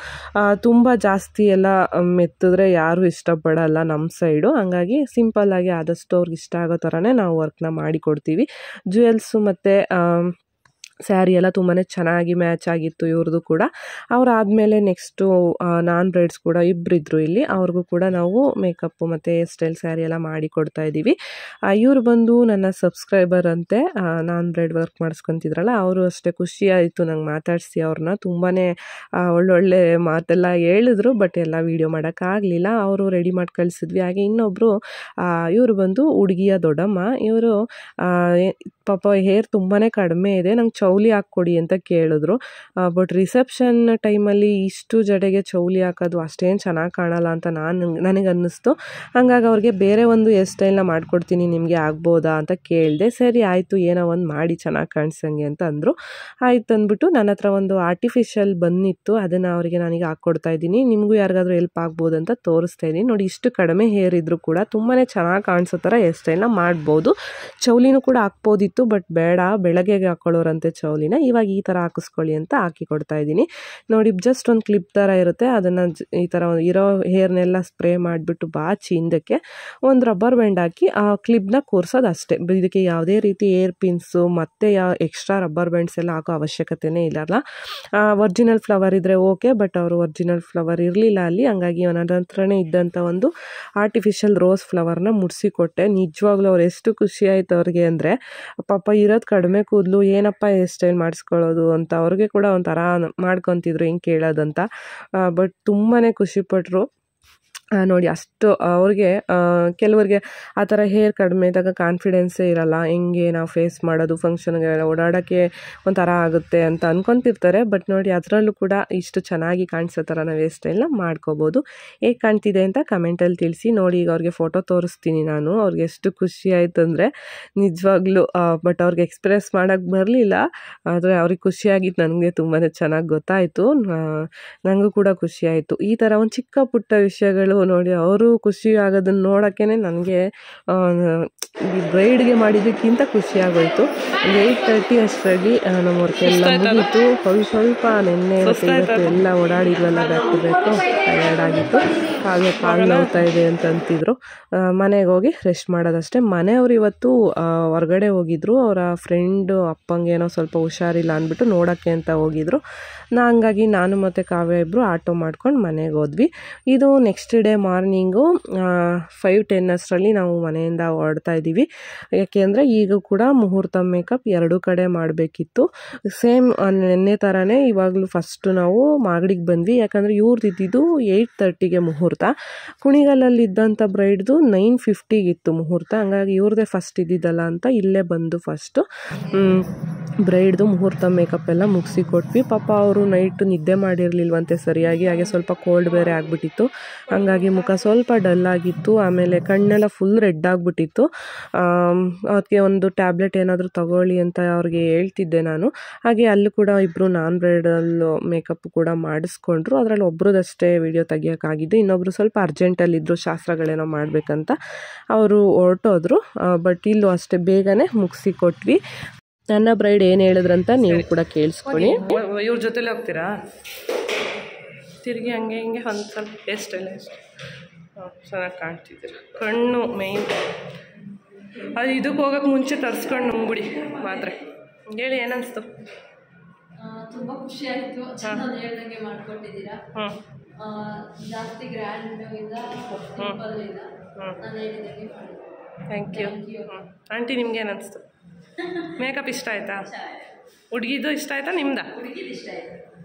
ತುಂಬ ಜಾಸ್ತಿ ಎಲ್ಲ ಮೆತ್ತಿದ್ರೆ ಯಾರೂ ಇಷ್ಟಪಡಲ್ಲ ನಮ್ಮ ಸೈಡು. ಹಂಗಾಗಿ ಸಿಂಪಲ್ಲಾಗಿ ಆದಷ್ಟು ಅವ್ರಿಗೆ ಇಷ್ಟ ಆಗೋ ಥರನೇ ನಾವು ವರ್ಕ್ನ ಮಾಡಿಕೊಡ್ತೀವಿ. ಜ್ಯುವೆಲ್ಸು ಮತ್ತು ಸ್ಯಾರಿ ಎಲ್ಲ ತುಂಬಾ ಚೆನ್ನಾಗಿ ಮ್ಯಾಚ್ ಆಗಿತ್ತು ಇವ್ರದ್ದು ಕೂಡ. ಅವರಾದಮೇಲೆ ನೆಕ್ಸ್ಟು ನಾನ್ ಬ್ರೈಡ್ಸ್ ಕೂಡ ಇಬ್ಬರಿದ್ರು ಇಲ್ಲಿ, ಅವ್ರಿಗೂ ಕೂಡ ನಾವು ಮೇಕಪ್ಪು ಮತ್ತು ಹೇರ್ ಸ್ಟೈಲ್ ಸ್ಯಾರಿ ಎಲ್ಲ ಮಾಡಿ ಕೊಡ್ತಾ ಇದ್ದೀವಿ. ಇವರು ಬಂದು ನನ್ನ ಸಬ್ಸ್ಕ್ರೈಬರ್ ಅಂತೆ, ನಾನ್ ಬ್ರೈಡ್ ವರ್ಕ್ ಮಾಡಿಸ್ಕೊತಿದ್ರಲ್ಲ ಅವರು ಅಷ್ಟೇ. ಖುಷಿ ಆಯಿತು ನಂಗೆ ಮಾತಾಡಿಸಿ ಅವ್ರನ್ನ, ತುಂಬಾ ಒಳ್ಳೊಳ್ಳೆ ಮಾತೆಲ್ಲ ಹೇಳಿದ್ರು. ಬಟ್ ಎಲ್ಲ ವೀಡಿಯೋ ಮಾಡೋಕ್ಕಾಗಲಿಲ್ಲ, ಅವರು ರೆಡಿ ಮಾಡಿ ಕಳಿಸಿದ್ವಿ. ಹಾಗೆ ಇನ್ನೊಬ್ಬರು ಇವರು ಬಂದು ಹುಡುಗಿಯ ದೊಡ್ಡಮ್ಮ. ಇವರು ಪಾಪ ಹೇರ್ ತುಂಬಾ ಕಡಿಮೆ ಇದೆ, ನಂಗೆ ಚೌಲಿ ಹಾಕ್ಕೊಡಿ ಅಂತ ಕೇಳಿದ್ರು. ಬಟ್ ರಿಸೆಪ್ಷನ್ ಟೈಮಲ್ಲಿ ಇಷ್ಟು ಜಡೆಗೆ ಚೌಲಿ ಹಾಕೋದು ಅಷ್ಟೇನು ಚೆನ್ನಾಗಿ ಕಾಣಲ್ಲ ಅಂತ ನನಗೆ ಅನ್ನಿಸ್ತು. ಹಾಗಾಗಿ ಅವ್ರಿಗೆ ಬೇರೆ ಒಂದು ಹೇರ್ ಸ್ಟೈಲ್ನ ಮಾಡಿಕೊಡ್ತೀನಿ, ನಿಮಗೆ ಆಗ್ಬೋದಾ ಅಂತ ಕೇಳಿದೆ. ಸರಿ ಆಯಿತು, ಏನೋ ಒಂದು ಮಾಡಿ ಚೆನ್ನಾಗಿ ಕಾಣಿಸಂಗೆ ಅಂತ ಅಂದರು. ಆಯ್ತು ಅಂದ್ಬಿಟ್ಟು ನನ್ನ ಹತ್ರ ಒಂದು ಆರ್ಟಿಫಿಷಿಯಲ್ ಬನ್ನಿತ್ತು, ಅದನ್ನು ಅವರಿಗೆ ನನಗೆ ಹಾಕ್ಕೊಡ್ತಾ ಇದ್ದೀನಿ. ನಿಮಗೂ ಯಾರಿಗಾದ್ರೂ ಹೆಲ್ಪ್ ಆಗ್ಬೋದು ಅಂತ ತೋರಿಸ್ತಾ ಇದ್ದೀನಿ. ನೋಡಿ, ಇಷ್ಟು ಕಡಿಮೆ ಹೇರ್ ಇದ್ದರೂ ಕೂಡ ತುಂಬಾ ಚೆನ್ನಾಗಿ ಕಾಣಿಸೋ ಥರ ಹೇರ್ ಸ್ಟೈಲ್ನ ಮಾಡ್ಬೋದು. ಚೌಲಿನೂ ಕೂಡ ಹಾಕ್ಬೋದಿತ್ತು, ಬಟ್ ಬೇಡ, ಬೆಳಗ್ಗೆಗೆ ಹಾಕ್ಕೊಳ್ಳೋರಂತೆ ಚೌಲಿನ. ಇವಾಗ ಈ ಥರ ಹಾಕಿಸ್ಕೊಳ್ಳಿ ಅಂತ ಹಾಕಿ ಕೊಡ್ತಾ ಇದ್ದೀನಿ. ನೋಡಿ, ಜಸ್ಟ್ ಒಂದು ಕ್ಲಿಪ್ ಥರ ಇರುತ್ತೆ, ಅದನ್ನು ಈ ಥರ ಇರೋ ಹೇರ್ನೆಲ್ಲ ಸ್ಪ್ರೇ ಮಾಡಿಬಿಟ್ಟು ಬಾಚಿ ಹಿಂದಕ್ಕೆ ಒಂದು ರಬ್ಬರ್ ಬ್ಯಾಂಡ್ ಹಾಕಿ ಆ ಕ್ಲಿಪ್ನ ಕೂರಿಸೋದು ಅಷ್ಟೇ. ಇದಕ್ಕೆ ಯಾವುದೇ ರೀತಿ ಏರ್ ಪಿನ್ಸು ಮತ್ತು ಎಕ್ಸ್ಟ್ರಾ ರಬ್ಬರ್ ಬ್ಯಾಂಡ್ಸ್ ಎಲ್ಲ ಹಾಕೋ ಅವಶ್ಯಕತೆನೇ ಇಲ್ಲಲ್ಲ. ಒರಿಜಿನಲ್ ಫ್ಲವರ್ ಇದ್ದರೆ ಓಕೆ, ಬಟ್ ಅವರು ಒರಿಜಿನಲ್ ಫ್ಲವರ್ ಇರಲಿಲ್ಲ ಅಲ್ಲಿ. ಹಂಗಾಗಿ ನನ್ನ ಹತ್ರನೇ ಇದ್ದಂಥ ಒಂದು ಆರ್ಟಿಫಿಷಿಯಲ್ ರೋಸ್ ಫ್ಲವರ್ನ ಮುಡಿಸಿಕೊಟ್ಟೆ. ನಿಜವಾಗ್ಲೂ ಅವ್ರು ಎಷ್ಟು ಖುಷಿ ಆಯಿತು ಅವ್ರಿಗೆ ಅಂದರೆ, ಪಾಪ ಇರೋದು ಕಡಿಮೆ ಕೂದಲು, ಏನಪ್ಪ ಹೇರ್ ಸ್ಟೈಲ್ ಮಾಡಿಸ್ಕೊಳ್ಳೋದು ಅಂತ ಅವ್ರಿಗೆ ಕೂಡ ಒಂಥರ ಮಾಡ್ಕೊತಿದ್ರು ಹೆಂಗೆ ಕೇಳೋದಂತ. ಬಟ್ ತುಂಬಾ ಖುಷಿಪಟ್ಟರು. ನೋಡಿ, ಅಷ್ಟು ಅವ್ರಿಗೆ ಕೆಲವ್ರಿಗೆ ಆ ಥರ ಹೇರ್ ಕಡಿಮೆ ಇದ್ದಾಗ ಕಾನ್ಫಿಡೆನ್ಸೇ ಇರಲ್ಲ, ಹೆಂಗೆ ನಾವು ಫೇಸ್ ಮಾಡೋದು, ಫಂಕ್ಷನ್ಗೆ ಓಡಾಡೋಕ್ಕೆ ಒಂಥರ ಆಗುತ್ತೆ ಅಂತ ಅನ್ಕೊತಿರ್ತಾರೆ. ಬಟ್ ನೋಡಿ, ಅದರಲ್ಲೂ ಕೂಡ ಇಷ್ಟು ಚೆನ್ನಾಗಿ ಕಾಣಿಸೋ ಥರ ನಾವು ಹೇರ್ ಸ್ಟೈಲ್ನ ಮಾಡ್ಕೋಬೋದು. ಹೇಗೆ ಕಾಣ್ತಿದೆ ಅಂತ ಕಮೆಂಟಲ್ಲಿ ತಿಳಿಸಿ. ನೋಡಿ, ಈಗ ಅವ್ರಿಗೆ ಫೋಟೋ ತೋರಿಸ್ತೀನಿ ನಾನು. ಅವ್ರಿಗೆ ಎಷ್ಟು ಖುಷಿ ಆಯಿತು ಅಂದರೆ ನಿಜವಾಗ್ಲೂ. ಬಟ್ ಅವ್ರಿಗೆ ಎಕ್ಸ್ಪ್ರೆಸ್ ಮಾಡೋಕ್ಕೆ ಬರಲಿಲ್ಲ, ಆದರೆ ಅವ್ರಿಗೆ ಖುಷಿಯಾಗಿತ್ತು, ನನಗೆ ತುಂಬಾ ಚೆನ್ನಾಗಿ ಗೊತ್ತಾಯಿತು. ನನಗೂ ಕೂಡ ಖುಷಿ ಆಯಿತು. ಈ ಥರ ಒಂದು ಚಿಕ್ಕ ಪುಟ್ಟ ವಿಷಯಗಳು ನೋಡಿ ಅವರು ಖುಷಿ ಆಗೋದನ್ನು ನೋಡೋಕ್ಕೇ ನನಗೆ ಈ ಬ್ರೈಡ್ಗೆ ಮಾಡಿದ್ದಕ್ಕಿಂತ ಖುಷಿಯಾಗೋಯ್ತು. 8:30 ಅಷ್ಟರಲ್ಲಿ ನಮ್ಮ ವರ್ಕ್ ಎಲ್ಲ ಮುಗೀತು. ಸ್ವಲ್ಪ ನೆನ್ನೆ ಇವತ್ತು ಎಲ್ಲ ಓಡಾಡಿದ್ವಲ್ಲ, ಬೇಕು ಟಯರ್ಡ್ ಆಗಿತ್ತು, ಕಾಲು ನೋವ್ತಾ ಇದೆ ಅಂತ ಅಂತಿದ್ರು. ಮನೆಗೆ ಹೋಗಿ ರೆಸ್ಟ್ ಮಾಡೋದಷ್ಟೇ. ಮನೆಯವರು ಇವತ್ತು ಹೊರಗಡೆ ಹೋಗಿದ್ರು, ಅವರ ಫ್ರೆಂಡು ಅಪ್ಪಂಗೇನೋ ಸ್ವಲ್ಪ ಹುಷಾರಿಲ್ಲ ಅಂದ್ಬಿಟ್ಟು ನೋಡೋಕ್ಕೆ ಅಂತ ಹೋಗಿದ್ರು. ಹಂಗಾಗಿ ನಾನು ಮತ್ತು ಕಾವ್ಯ ಇಬ್ಬರು ಆಟೋ ಮಾಡ್ಕೊಂಡು ಮನೆಗೆ ಹೋದ್ವಿ. ಇದು ನೆಕ್ಸ್ಟ್ ಡೇ ಮಾರ್ನಿಂಗು 5:10 ಅಷ್ಟರಲ್ಲಿ ನಾವು ಮನೆಯಿಂದ ಹೊರಡ್ತಾ ಇದ್ದೀವಿ. ಯಾಕೆಂದರೆ ಈಗ ಕೂಡ ಮುಹೂರ್ತ ಮೇಕಪ್ ಎರಡೂ ಕಡೆ ಮಾಡಬೇಕಿತ್ತು. ಸೇಮ್ ನೆನ್ನೆ ಥರನೇ ಇವಾಗಲೂ ಫಸ್ಟು ನಾವು ಮಾಗಡಿಗೆ ಬಂದ್ವಿ. ಯಾಕಂದರೆ ಇವ್ರದ್ದು ಇದ್ದಿದ್ದು 8:30ಗೆ ಮುಹೂರ್ತ. ಕುಣಿಗಲ್ಲಲ್ಲಿದ್ದಂಥ ಬ್ರೈಡ್ದು 9:50 ಮುಹೂರ್ತ. ಹಂಗಾಗಿ ಇವ್ರದ್ದೇ ಫಸ್ಟ್ ಇದ್ದಿದ್ದಲ್ಲ ಅಂತ ಇಲ್ಲೇ ಬಂದು ಫಸ್ಟು ಬ್ರೈಡ್ದು ಮುಹೂರ್ತ ಮೇಕಪ್ ಎಲ್ಲ ಮುಗಿಸಿ ಕೊಟ್ವಿ. ಪಾಪ ಅವರು ನೈಟು ನಿದ್ದೆ ಮಾಡಿರಲಿಲ್ವಂತೆ ಸರಿಯಾಗಿ, ಹಾಗೆ ಸ್ವಲ್ಪ ಕೋಲ್ಡ್ ಬೇರೆ ಆಗಿಬಿಟ್ಟಿತ್ತು. ಹಂಗಾಗಿ ಮುಖ ಸ್ವಲ್ಪ ಡಲ್ ಆಗಿತ್ತು. ಆಮೇಲೆ ಕಣ್ಣೆಲ್ಲ ಫುಲ್ ರೆಡ್ ಆಗಿಬಿಟ್ಟಿತ್ತು. ಅದಕ್ಕೆ ಒಂದು ಟ್ಯಾಬ್ಲೆಟ್ ಏನಾದರೂ ತಗೊಳ್ಳಿ ಅಂತ ಅವ್ರಿಗೆ ಹೇಳ್ತಿದ್ದೆ ನಾನು. ಹಾಗೆ ಅಲ್ಲೂ ಕೂಡ ಇಬ್ಬರು ನಾನ್ ಬ್ರೈಡಲ್ ಮೇಕಪ್ ಕೂಡ ಮಾಡಿಸ್ಕೊಂಡ್ರು. ಅದರಲ್ಲಿ ಒಬ್ರದಷ್ಟೇ ವಿಡಿಯೋ ತೆಗಿಯೋಕ್ಕಾಗಿದ್ದು, ಇನ್ನೊಬ್ರು ಸ್ವಲ್ಪ ಅರ್ಜೆಂಟಲ್ಲಿದ್ದರು, ಶಾಸ್ತ್ರಗಳೇನೋ ಮಾಡಬೇಕಂತ ಅವರು ಹೊರಟೋದ್ರು. ಬಟ್ ಇಲ್ಲೂ ಅಷ್ಟೇ ಬೇಗನೆ ಮುಗಿಸಿ ಕೊಟ್ವಿ. ನನ್ನ ಬ್ರೈಡ್ ಏನು ಹೇಳಿದ್ರಂತ ನೀವು ಕೂಡ ಕೇಳಿಸ್ಕೊಳ್ಳಿ. ಇವ್ರ ಜೊತೆಲೇ ಹೋಗ್ತೀರಾ? ತಿರುಗಿ ಹಂಗೆ ಹಿಂಗೆ ಒಂದು ಸ್ವಲ್ಪ ಟೇಸ್ಟ್ ಎಲ್ಲ ಚೆನ್ನಾಗಿ ಕಾಣ್ತಿದ್ದೀರ. ಕಣ್ಣು ಮೇಯ್ನ್ ಅದು. ಇದಕ್ಕೆ ಹೋಗೋಕ್ಕೆ ಮುಂಚೆ ತರಿಸ್ಕೊಂಡು ನುಂಗ್ಬಿಡಿ ಮಾತ್ರೆ. ಹೇಳಿ, ಏನನ್ನಿಸ್ತು? ತುಂಬ ಖುಷಿ ಆಯಿತು, ಚೆನ್ನಾಗಿ ಹೇಳ್ದಂಗೆ ಮಾಡ್ಕೊಟ್ಟಿದ್ದೀರಾ. ಜಾಸ್ತಿ ಗ್ರ್ಯಾಂಡ್ ಇಲ್ಲ, ಸಿಂಪಲ್ ಇಲ್ಲ, ನಾನು ಹೇಳಿದಂಗೆ ಮಾಡಿ. Thank you. ಆಂಟಿ, ನಿಮ್ಗೆ ಏನು ಅನಿಸ್ತು? ಮೇಕಪ್ ಇಷ್ಟ ಆಯ್ತಾ? ಹುಡುಗಿದು ಇಷ್ಟ ಆಯ್ತಾ? ನಿಮ್ದಾ?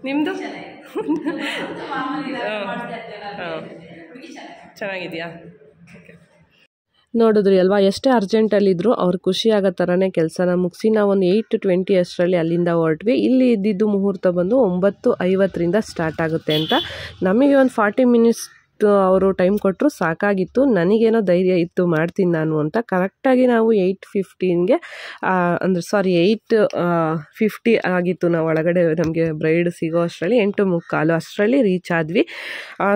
ನಿಮ್ಮದು ಚೆನ್ನಾಗಿದೆಯಾ? ನೋಡಿದ್ರಿ ಅಲ್ವಾ, ಎಷ್ಟೇ ಅರ್ಜೆಂಟಲ್ಲಿದ್ದರೂ ಅವ್ರು ಖುಷಿ ಆಗೋ ಥರನೇ ಕೆಲಸನ ಮುಗಿಸಿ ನಾವು ಒಂದು 8:20 ಅಷ್ಟರಲ್ಲಿ ಅಲ್ಲಿಂದ ಹೊರಟ್ವಿ. ಇಲ್ಲಿ ಇದ್ದಿದ್ದು ಮುಹೂರ್ತ ಬಂದು 9:50 ಸ್ಟಾರ್ಟ್ ಆಗುತ್ತೆ ಅಂತ. ನಮಗೆ ಒಂದು 40 ಮಿನಿಟ್ಸ್ ಅವರು ಟೈಮ್ ಕೊಟ್ಟರು, ಸಾಕಾಗಿತ್ತು. ನನಗೇನೋ ಧೈರ್ಯ ಇತ್ತು ಮಾಡ್ತೀನಿ ನಾನು ಅಂತ. ಕರೆಕ್ಟಾಗಿ ನಾವು 8:15ಗೆ ಅಂದರೆ 8:50 ಆಗಿತ್ತು. ನಾವು ಒಳಗಡೆ ನಮಗೆ ಬ್ರೈಡ್ ಸಿಗೋ ಅಷ್ಟರಲ್ಲಿ 8:45 ಅಷ್ಟರಲ್ಲಿ ರೀಚ್ ಆದ್ವಿ.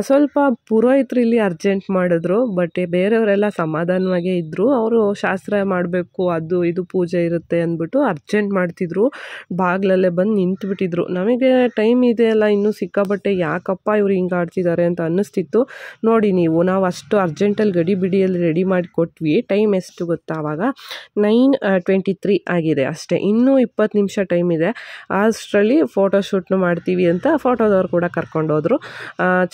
ಸ್ವಲ್ಪ ಪುರೋಹಿತರು ಇಲ್ಲಿ ಅರ್ಜೆಂಟ್ ಮಾಡಿದ್ರು, ಬಟ್ ಬೇರೆಯವರೆಲ್ಲ ಸಮಾಧಾನವಾಗೇ ಇದ್ದರು. ಅವರು ಶಾಸ್ತ್ರ ಮಾಡಬೇಕು, ಅದು ಇದು ಪೂಜೆ ಇರುತ್ತೆ ಅಂದ್ಬಿಟ್ಟು ಅರ್ಜೆಂಟ್ ಮಾಡ್ತಿದ್ರು. ಬಾಗಿಲಲ್ಲೇ ಬಂದು ನಿಂತುಬಿಟ್ಟಿದ್ರು. ನಮಗೆ ಟೈಮ್ ಇದೆ ಅಲ್ಲ ಇನ್ನೂ ಸಿಕ್ಕಾಬಟ್ಟೆ, ಯಾಕಪ್ಪ ಇವ್ರು ಹಿಂಗೆ ಆಡ್ತಿದ್ದಾರೆ ಅಂತ ಅನ್ನಿಸ್ತಿತ್ತು. ನೋಡಿ ನೀವು, ನಾವು ಅಷ್ಟು ಅರ್ಜೆಂಟಲ್ಲಿ ಗಡಿಬಿಡಿಯಲ್ಲಿ ರೆಡಿ ಮಾಡಿ ಕೊಟ್ವಿ. ಟೈಮ್ ಎಷ್ಟು ಗೊತ್ತಾ ಆವಾಗ 9:23 ಆಗಿದೆ ಅಷ್ಟೇ, ಇನ್ನೂ 20 ನಿಮಿಷ ಟೈಮ್ ಇದೆ. ಅಷ್ಟರಲ್ಲಿ ಫೋಟೋಶೂಟ್ನು ಮಾಡ್ತೀವಿ ಅಂತ ಫೋಟೋದವ್ರು ಕೂಡ ಕರ್ಕೊಂಡೋದ್ರು.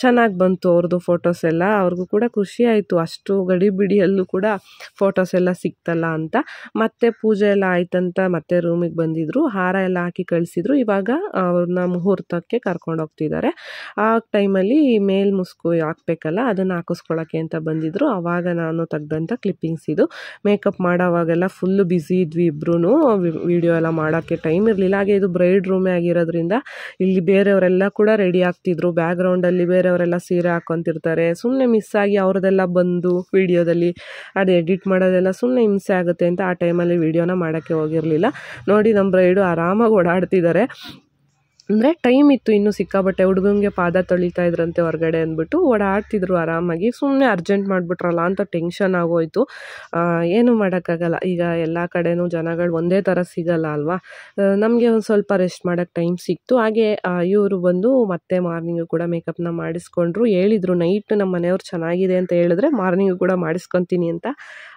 ಚೆನ್ನಾಗಿ ಬಂತು ಅವ್ರದ್ದು ಫೋಟೋಸ್ ಎಲ್ಲ. ಅವ್ರಿಗೂ ಕೂಡ ಖುಷಿ ಆಯಿತು, ಅಷ್ಟು ಗಡಿಬಿಡಿಯಲ್ಲೂ ಕೂಡ ಫೋಟೋಸ್ ಎಲ್ಲ ಸಿಕ್ತಲ್ಲ ಅಂತ. ಮತ್ತೆ ಪೂಜೆ ಎಲ್ಲ ಆಯ್ತಂತ ಮತ್ತೆ ರೂಮಿಗೆ ಬಂದಿದ್ರು, ಹಾರ ಎಲ್ಲ ಹಾಕಿ ಕಳಿಸಿದ್ರು. ಇವಾಗ ಅವ್ರನ್ನ ಮುಹೂರ್ತಕ್ಕೆ ಕರ್ಕೊಂಡು ಹೋಗ್ತಿದ್ದಾರೆ. ಆ ಟೈಮಲ್ಲಿ ಮೇಲ್ ಮುಸ್ಕು ಹಾಕ್ಬೇಕಲ್ಲ, ಅದನ್ನು ಹಾಕಿಸ್ಕೊಳ್ಳೋಕ್ಕೆ ಅಂತ ಬಂದಿದ್ರು. ಆವಾಗ ನಾನು ತೆಗ್ದಂಥ ಕ್ಲಿಪ್ಪಿಂಗ್ಸ್ ಇದು. ಮೇಕಪ್ ಮಾಡೋವಾಗೆಲ್ಲ ಫುಲ್ಲು ಬ್ಯುಸಿ ಇದ್ವಿ ಇಬ್ರು, ವಿಡಿಯೋ ಎಲ್ಲ ಮಾಡೋಕ್ಕೆ ಟೈಮ್ ಇರಲಿಲ್ಲ. ಹಾಗೆ ಇದು ಬ್ರೈಡ್ ರೂಮೇ ಆಗಿರೋದ್ರಿಂದ ಇಲ್ಲಿ ಬೇರೆಯವರೆಲ್ಲ ಕೂಡ ರೆಡಿ ಆಗ್ತಿದ್ರು. ಬ್ಯಾಕ್ಗ್ರೌಂಡಲ್ಲಿ ಬೇರೆಯವರೆಲ್ಲ ಸೀರೆ ಹಾಕ್ಕೊಂತಿರ್ತಾರೆ. ಸುಮ್ಮನೆ ಮಿಸ್ ಆಗಿ ಅವ್ರದ್ದೆಲ್ಲ ಬಂದು ವಿಡಿಯೋದಲ್ಲಿ ಅದು ಎಡಿಟ್ ಮಾಡೋದೆಲ್ಲ ಸುಮ್ಮನೆ ಹಿಂಸೆ ಆಗುತ್ತೆ ಅಂತ ಆ ಟೈಮಲ್ಲಿ ವಿಡಿಯೋನ ಮಾಡೋಕ್ಕೆ ಹೋಗಿರಲಿಲ್ಲ. ನೋಡಿ ನಮ್ಮ ಬ್ರೈಡು ಆರಾಮಾಗಿ ಓಡಾಡ್ತಿದ್ದಾರೆ. ಅಂದರೆ ಟೈಮ್ ಇತ್ತು ಇನ್ನೂ ಸಿಕ್ಕಾಬಟ್ಟೆ. ಹುಡುಗಂಗೆ ಪಾದ ತೊಳಿತಾ ಇದ್ರಂತೆ ಹೊರಗಡೆ ಅಂದ್ಬಿಟ್ಟು ಓಡಾಡ್ತಿದ್ರು ಆರಾಮಾಗಿ. ಸುಮ್ಮನೆ ಅರ್ಜೆಂಟ್ ಮಾಡಿಬಿಟ್ರಲ್ಲ ಅಂತ ಟೆನ್ಷನ್ ಆಗೋಯ್ತು. ಏನೂ ಮಾಡೋಕ್ಕಾಗಲ್ಲ, ಈಗ ಎಲ್ಲ ಕಡೆನೂ ಜನಗಳು ಒಂದೇ ಥರ ಸಿಗಲ್ಲ ಅಲ್ವಾ. ನಮಗೆ ಒಂದು ಸ್ವಲ್ಪ ರೆಸ್ಟ್ ಮಾಡೋಕ್ಕೆ ಟೈಮ್ ಸಿಕ್ತು. ಹಾಗೆ ಇವರು ಬಂದು ಮತ್ತೆ ಮಾರ್ನಿಂಗು ಕೂಡ ಮೇಕಪ್ನ ಮಾಡಿಸ್ಕೊಂಡ್ರು. ಹೇಳಿದರು ನೈಟ್ ನಮ್ಮ ಮನೆಯವ್ರು ಚೆನ್ನಾಗಿದೆ ಅಂತ ಹೇಳಿದ್ರೆ ಮಾರ್ನಿಂಗು ಕೂಡ ಮಾಡಿಸ್ಕೊತೀನಿ ಅಂತ.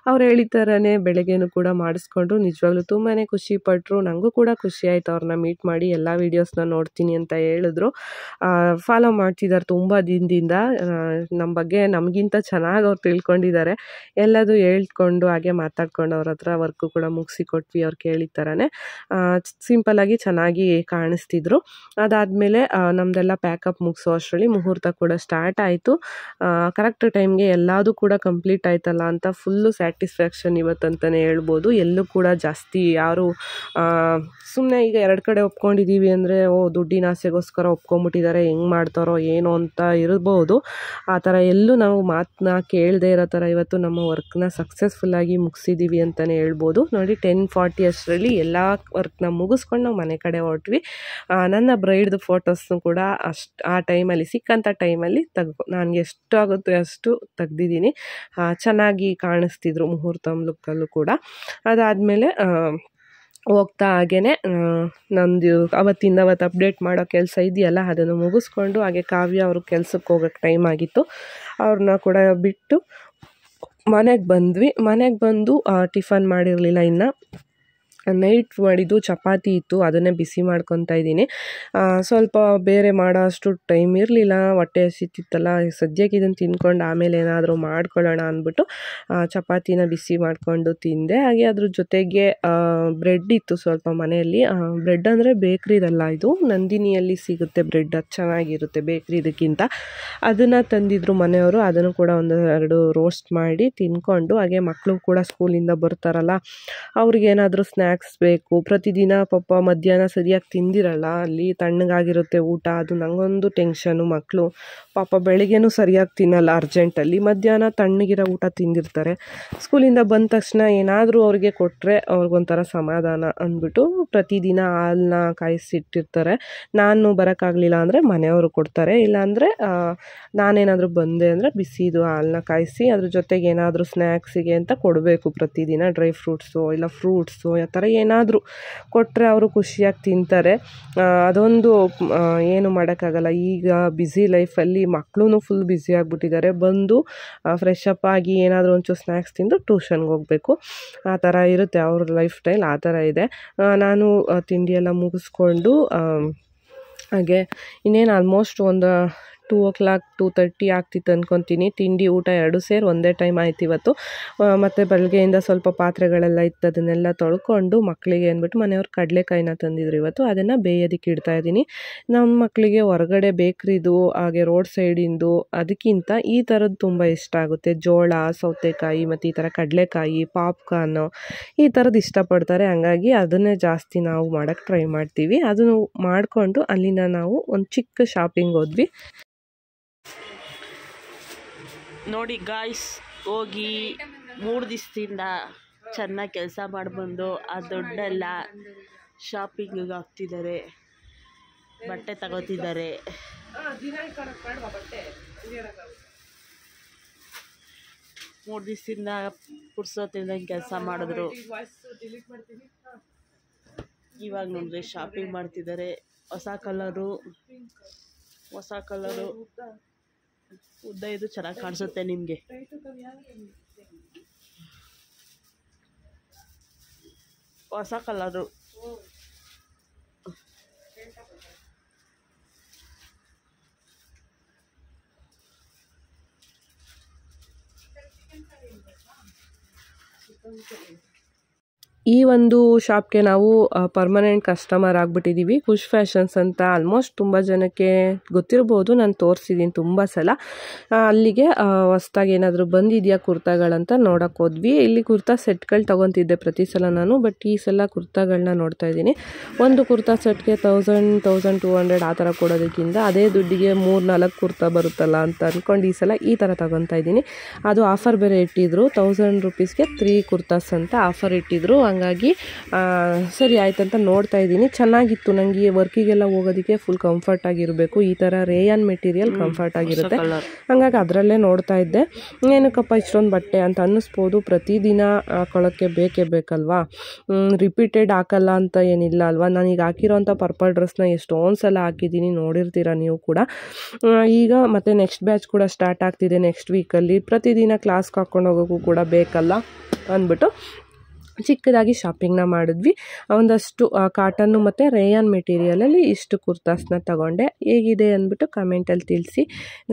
ಅವ್ರು ಹೇಳಿದ ಬೆಳಗ್ಗೆನೂ ಕೂಡ ಮಾಡಿಸ್ಕೊಂಡ್ರು. ನಿಜವಾಗ್ಲೂ ತುಂಬಾ ಖುಷಿಪಟ್ಟರು. ನನಗೂ ಕೂಡ ಖುಷಿ ಆಯಿತು ಅವ್ರನ್ನ ಮೀಟ್ ಮಾಡಿ. ಎಲ್ಲ ವೀಡಿಯೋಸ್ನ ನೋಡ್ತೀನಿ ಅಂತ ಹೇಳಿದ್ರು. ಫಾಲೋ ಮಾಡ್ತಿದ್ದಾರೆ ತುಂಬ ದಿನದಿಂದ. ನಮ್ಮ ಬಗ್ಗೆ ನಮಗಿಂತ ಚೆನ್ನಾಗಿ ಅವ್ರು ತಿಳ್ಕೊಂಡಿದ್ದಾರೆ. ಎಲ್ಲದೂ ಹೇಳ್ಕೊಂಡು ಹಾಗೆ ಮಾತಾಡ್ಕೊಂಡು ಅವ್ರ ಹತ್ರ ವರ್ಕು ಕೂಡ ಮುಗಿಸಿ ಕೊಟ್ವಿ ಅವ್ರು ಕೇಳಿದ ಥರನೇ. ಸಿಂಪಲ್ಲಾಗಿ ಚೆನ್ನಾಗಿ ಕಾಣಿಸ್ತಿದ್ರು. ಅದಾದಮೇಲೆ ನಮ್ಮದೆಲ್ಲ ಪ್ಯಾಕಪ್ ಮುಗಿಸೋ ಅಷ್ಟರಲ್ಲಿ ಮುಹೂರ್ತ ಕೂಡ ಸ್ಟಾರ್ಟ್ ಆಯಿತು. ಕರೆಕ್ಟ್ ಟೈಮ್ಗೆ ಎಲ್ಲದೂ ಕೂಡ ಕಂಪ್ಲೀಟ್ ಆಯ್ತಲ್ಲ ಅಂತ ಫುಲ್ಲು ಸ್ಯಾಟಿಸ್ಫ್ಯಾಕ್ಷನ್ ಇವತ್ತಂತಲೇ ಹೇಳ್ಬೋದು. ಎಲ್ಲೂ ಕೂಡ ಜಾಸ್ತಿ ಯಾರು ಸುಮ್ಮನೆ ಈಗ ಎರಡು ಕಡೆ ಒಪ್ಕೊಂಡಿದ್ದೀವಿ ಅಂದರೆ ದುಡ್ಡಿನ ಆಸೆಗೋಸ್ಕರ ಒಪ್ಕೊಂಬಿಟ್ಟಿದ್ದಾರೆ, ಹೆಂಗೆ ಮಾಡ್ತಾರೋ ಏನೋ ಅಂತ ಇರ್ಬೋದು. ಆ ಥರ ಎಲ್ಲೂ ನಾವು ಮಾತನ್ನ ಕೇಳದೇ ಇರೋ ಥರ ಇವತ್ತು ನಮ್ಮ ವರ್ಕ್ನ ಸಕ್ಸಸ್ಫುಲ್ಲಾಗಿ ಮುಗಿಸಿದ್ದೀವಿ ಅಂತಲೇ ಹೇಳ್ಬೋದು. ನೋಡಿ 10:40 ಅಷ್ಟರಲ್ಲಿ ಎಲ್ಲ ವರ್ಕ್ನ ಮುಗಿಸ್ಕೊಂಡು ನಾವು ಮನೆ ಕಡೆ ಹೊರಟ್ವಿ. ನನ್ನ ಬ್ರೈಡ್ದು ಫೋಟೋಸ್ನು ಕೂಡ ಆ ಟೈಮಲ್ಲಿ ಸಿಕ್ಕಂಥ ಟೈಮಲ್ಲಿ ನನಗೆ ಎಷ್ಟು ಆಗುತ್ತೋ ಅಷ್ಟು ತೆಗ್ದಿದ್ದೀನಿ. ಚೆನ್ನಾಗಿ ಕಾಣಿಸ್ತಿದ್ರು ಮುಹೂರ್ತ ಲುಕ್ಕಲ್ಲೂ ಕೂಡ. ಅದಾದಮೇಲೆ ಹೋಗ್ತಾ ಹಾಗೇ ನಂದು ಅವತ್ತು ಅಪ್ಡೇಟ್ ಮಾಡೋ ಕೆಲಸ ಇದೆಯಲ್ಲ ಅದನ್ನು ಮುಗಿಸ್ಕೊಂಡು ಹಾಗೆ ಕಾವ್ಯ ಅವರು ಕೆಲಸಕ್ಕೆ ಹೋಗೋಕ್ಕೆ ಟೈಮ್ ಆಗಿತ್ತು. ಅವ್ರನ್ನ ಕೂಡ ಬಿಟ್ಟು ಮನೆಗೆ ಬಂದ್ವಿ. ಮನೆಗೆ ಬಂದು ಟಿಫನ್ ಮಾಡಿರಲಿಲ್ಲ, ಇನ್ನು ನೈಟ್ ಮಾಡಿದ್ದು ಚಪಾತಿ ಇತ್ತು, ಅದನ್ನೇ ಬಿಸಿ ಮಾಡ್ಕೊತಾ ಇದ್ದೀನಿ. ಸ್ವಲ್ಪ ಬೇರೆ ಮಾಡೋ ಅಷ್ಟು ಟೈಮ್ ಇರಲಿಲ್ಲ, ಹೊಟ್ಟೆ ಹಸಿತಿತ್ತಲ್ಲ. ಸದ್ಯಕ್ಕೆ ಇದನ್ನು ತಿನ್ಕೊಂಡು ಆಮೇಲೆ ಏನಾದರೂ ಮಾಡ್ಕೊಳ್ಳೋಣ ಅಂದ್ಬಿಟ್ಟು ಚಪಾತಿನ ಬಿಸಿ ಮಾಡಿಕೊಂಡು ತಿಂದೆ. ಹಾಗೆ ಅದ್ರ ಜೊತೆಗೆ ಬ್ರೆಡ್ ಇತ್ತು ಸ್ವಲ್ಪ ಮನೆಯಲ್ಲಿ. ಬ್ರೆಡ್ ಅಂದರೆ ಬೇಕ್ರಿದಲ್ಲ, ಇದು ನಂದಿನಿಯಲ್ಲಿ ಸಿಗುತ್ತೆ ಬ್ರೆಡ್, ಅದು ಚೆನ್ನಾಗಿರುತ್ತೆ ಬೇಕ್ರಿದಕ್ಕಿಂತ. ಅದನ್ನು ತಂದಿದ್ರು ಮನೆಯವರು. ಅದನ್ನು ಕೂಡ ಒಂದೆರಡು ರೋಸ್ಟ್ ಮಾಡಿ ತಿನ್ಕೊಂಡು, ಹಾಗೆ ಮಕ್ಕಳು ಕೂಡ ಸ್ಕೂಲಿಂದ ಬರ್ತಾರಲ್ಲ ಅವ್ರಿಗೇನಾದರೂ ಸ್ನ್ಯಾಕ್ಸ್ ಬೇಕು. ಪ್ರತಿದಿನ ಪಾಪ ಮಧ್ಯಾಹ್ನ ಸರಿಯಾಗಿ ತಿಂದಿರಲ್ಲ, ಅಲ್ಲಿ ತಣ್ಣಗಾಗಿರುತ್ತೆ ಊಟ. ಅದು ನನಗೊಂದು ಟೆನ್ಷನು. ಮಕ್ಕಳು ಪಾಪ ಬೆಳಿಗ್ಗೆನೂ ಸರಿಯಾಗಿ ತಿನ್ನಲ್ಲ ಅರ್ಜೆಂಟಲ್ಲಿ, ಮಧ್ಯಾಹ್ನ ತಣ್ಣಗಿರೋ ಊಟ ತಿಂದಿರ್ತಾರೆ. ಸ್ಕೂಲಿಂದ ಬಂದ ತಕ್ಷಣ ಏನಾದರೂ ಅವ್ರಿಗೆ ಕೊಟ್ಟರೆ ಅವ್ರಿಗೊಂಥರ ಸಮಾಧಾನ ಅಂದ್ಬಿಟ್ಟು ಪ್ರತಿದಿನ ಹಾಲನ್ನ ಕಾಯಿಸಿಟ್ಟಿರ್ತಾರೆ. ನಾನು ಬರೋಕ್ಕಾಗಲಿಲ್ಲ ಅಂದರೆ ಮನೆಯವರು ಕೊಡ್ತಾರೆ, ಇಲ್ಲಾಂದರೆ ನಾನೇನಾದರೂ ಬಂದೆ ಅಂದರೆ ಬಿಸಿದು ಹಾಲನ್ನ ಕಾಯಿಸಿ ಅದ್ರ ಜೊತೆಗೆ ಏನಾದರೂ ಸ್ನ್ಯಾಕ್ಸಿಗೆ ಅಂತ ಕೊಡಬೇಕು ಪ್ರತಿದಿನ. ಡ್ರೈ ಫ್ರೂಟ್ಸು ಇಲ್ಲ ಫ್ರೂಟ್ಸು ಆ ಥರ ಏನಾದರೂ ಕೊಟ್ಟರೆ ಅವರು ಖುಷಿಯಾಗಿ ತಿಂತಾರೆ. ಅದೊಂದು ಏನು ಮಾಡೋಕ್ಕಾಗಲ್ಲ. ಈಗ ಬ್ಯುಸಿ ಲೈಫಲ್ಲಿ ಮಕ್ಕಳು ಫುಲ್ ಬ್ಯುಸಿ ಆಗಿಬಿಟ್ಟಿದ್ದಾರೆ. ಬಂದು ಫ್ರೆಶ್ ಅಪ್ ಆಗಿ ಏನಾದರೂ ಒಂಚೂರು ಸ್ನ್ಯಾಕ್ಸ್ ತಿಂದು ಟ್ಯೂಷನ್ಗೆ ಹೋಗಬೇಕು. ಆ ಥರ ಇರುತ್ತೆ ಅವ್ರ ಲೈಫ್ ಸ್ಟೈಲ್, ಆ ಥರ ಇದೆ. ನಾನು ತಿಂಡಿಯೆಲ್ಲ ಮುಗಿಸ್ಕೊಂಡು ಹಾಗೆ ಇನ್ನೇನು ಆಲ್ಮೋಸ್ಟ್ ಒಂದು 2:00 2:30 ಆಗ್ತಿತ್ತು ಅಂದ್ಕೊತೀನಿ. ತಿಂಡಿ ಊಟ ಎರಡು ಸೇರಿ ಒಂದೇ ಟೈಮ್ ಆಯ್ತು ಇವತ್ತು. ಮತ್ತು ಬೆಳಗ್ಗೆಯಿಂದ ಸ್ವಲ್ಪ ಪಾತ್ರೆಗಳೆಲ್ಲ ಇತ್ತು, ಅದನ್ನೆಲ್ಲ ತೊಳ್ಕೊಂಡು ಮಕ್ಕಳಿಗೆ ಅಂದ್ಬಿಟ್ಟು ಮನೆಯವ್ರು ಕಡಲೆಕಾಯಿನ ತಂದಿದ್ರು ಇವತ್ತು. ಅದನ್ನು ಬೇಯೋದಕ್ಕೆ ಇಡ್ತಾಯಿದ್ದೀನಿ. ನಮ್ಮ ಮಕ್ಕಳಿಗೆ ಹೊರಗಡೆ ಬೇಕ್ರಿದು ಹಾಗೆ ರೋಡ್ ಸೈಡಿಂದು ಅದಕ್ಕಿಂತ ಈ ಥರದ್ದು ತುಂಬ ಇಷ್ಟ ಆಗುತ್ತೆ. ಜೋಳ, ಸೌತೆಕಾಯಿ ಮತ್ತು ಈ ಥರ ಕಡಲೆಕಾಯಿ, ಪಾಪ್ಕಾರ್ನು ಈ ಥರದ್ದು ಇಷ್ಟಪಡ್ತಾರೆ. ಹಂಗಾಗಿ ಅದನ್ನೇ ಜಾಸ್ತಿ ನಾವು ಮಾಡೋಕ್ಕೆ ಟ್ರೈ ಮಾಡ್ತೀವಿ. ಅದನ್ನು ಮಾಡಿಕೊಂಡು ಅಲ್ಲಿಂದ ನಾವು ಒಂದು ಚಿಕ್ಕ ಶಾಪಿಂಗ್ ಹೋದ್ವಿ. ನೋಡಿ ಗಾಯ್ಸ್, ಹೋಗಿ 3 ದಿವಸದಿಂದ ಚೆನ್ನಾಗಿ ಕೆಲಸ ಮಾಡಿಬಂದು ಆ ದುಡ್ಡೆಲ್ಲ ಶಾಪಿಂಗಿಗೆ ಹಾಕ್ತಿದ್ದಾರೆ, ಬಟ್ಟೆ ತಗೋತಿದ್ದಾರೆ. 3 ದಿವಸದಿಂದ ಪುರ್ಸೋತಿಲ್ದಂಗೆ ಕೆಲಸ ಮಾಡಿದ್ರು. ಇವಾಗ ನೋಡಿದ್ರೆ ಶಾಪಿಂಗ್ ಮಾಡ್ತಿದ್ದಾರೆ. ಹೊಸ ಕಲರು ಉದ್ದ ಇದು ಚೆನ್ನಾಗಿ ಕಾಣಿಸುತ್ತೆ ನಿಮಗೆ. ಹೊಸ ಕಲರು. ಈ ಒಂದು ಶಾಪ್ಗೆ ನಾವು ಪರ್ಮನೆಂಟ್ ಕಸ್ಟಮರ್ ಆಗಿಬಿಟ್ಟಿದ್ದೀವಿ. ಖುಷ್ ಫ್ಯಾಷನ್ಸ್ ಅಂತ ಆಲ್ಮೋಸ್ಟ್ ತುಂಬ ಜನಕ್ಕೆ ಗೊತ್ತಿರ್ಬೋದು, ನಾನು ತೋರಿಸಿದ್ದೀನಿ ತುಂಬ ಸಲ. ಅಲ್ಲಿಗೆ ಹೊಸ್ದಾಗಿ ಏನಾದರೂ ಬಂದಿದೆಯಾ ಕುರ್ತಾಗಳಂತ ನೋಡೋಕೆ ಹೋದ್ವಿ. ಇಲ್ಲಿ ಕುರ್ತಾ ಸೆಟ್ಗಳು ತೊಗೊತಿದ್ದೆ ಪ್ರತಿ ಸಲ ನಾನು, ಬಟ್ ಈ ಸಲ ಕುರ್ತಾಗಳನ್ನ ನೋಡ್ತಾ ಇದ್ದೀನಿ. ಒಂದು ಕುರ್ತಾ ಸೆಟ್ಗೆ 1200 ಆ ಥರ ಕೊಡೋದಕ್ಕಿಂತ ಅದೇ ದುಡ್ಡಿಗೆ 3-4 ಕುರ್ತಾ ಬರುತ್ತಲ್ಲ ಅಂತ ಅಂದ್ಕೊಂಡು ಈ ಸಲ ಈ ಥರ ತೊಗೊತಾ ಇದ್ದೀನಿ. ಅದು ಆಫರ್ ಬೇರೆ ಇಟ್ಟಿದ್ರು, 1000 ರೂಪೀಸ್ಗೆ 3 ಕುರ್ತಾಸ್ ಅಂತ ಆಫರ್ ಇಟ್ಟಿದ್ರು. ಹಂಗಾಗಿ ಸರಿ ಆಯ್ತಂತ ನೋಡ್ತಾ ಇದ್ದೀನಿ. ಚೆನ್ನಾಗಿತ್ತು. ನನಗೆ ವರ್ಕಿಗೆಲ್ಲ ಹೋಗೋದಕ್ಕೆ ಫುಲ್ ಕಂಫರ್ಟ್ ಆಗಿರಬೇಕು. ಈ ಥರ ರೇಯಾನ್ ಮೆಟೀರಿಯಲ್ ಕಂಫರ್ಟ್ ಆಗಿರುತ್ತೆ. ಹಂಗಾಗಿ ಅದರಲ್ಲೇ ನೋಡ್ತಾ ಇದ್ದೆ. ಏನಕ್ಕಪ್ಪ ಇಷ್ಟೊಂದು ಬಟ್ಟೆ ಅಂತ ಅನ್ನಿಸ್ಬೋದು. ಪ್ರತಿದಿನ ಹಾಕೊಳ್ಳೋಕ್ಕೆ ಬೇಕೇ ಬೇಕಲ್ವಾ, ರಿಪೀಟೆಡ್ ಹಾಕಲ್ಲ ಅಂತ ಏನಿಲ್ಲ ಅಲ್ವಾ. ನಾನೀಗ ಹಾಕಿರೋಂಥ ಪರ್ಪಲ್ ಡ್ರೆಸ್ನ ಎಷ್ಟೊಂದು ಸಲ ಹಾಕಿದ್ದೀನಿ, ನೋಡಿರ್ತೀರ ನೀವು ಕೂಡ. ಈಗ ಮತ್ತೆ ನೆಕ್ಸ್ಟ್ ಬ್ಯಾಚ್ ಕೂಡ ಸ್ಟಾರ್ಟ್ ಆಗ್ತಿದೆ ನೆಕ್ಸ್ಟ್ ವೀಕಲ್ಲಿ. ಪ್ರತಿದಿನ ಕ್ಲಾಸ್ಗೆ ಹಾಕ್ಕೊಂಡು ಹೋಗೋಕ್ಕೂ ಕೂಡ ಬೇಕಲ್ಲ ಅಂದ್ಬಿಟ್ಟು ಚಿಕ್ಕದಾಗಿ ಶಾಪಿಂಗ್ನ ಮಾಡಿದ್ವಿ. ಒಂದಷ್ಟು ಕಾಟನ್ನು ಮತ್ತು ರೇಯಾನ್ ಮೆಟೀರಿಯಲಲ್ಲಿ ಇಷ್ಟು ಕುರ್ತಾಸ್ನ ತಗೊಂಡೆ. ಹೇಗಿದೆ ಅಂದ್ಬಿಟ್ಟು ಕಮೆಂಟಲ್ಲಿ ತಿಳಿಸಿ.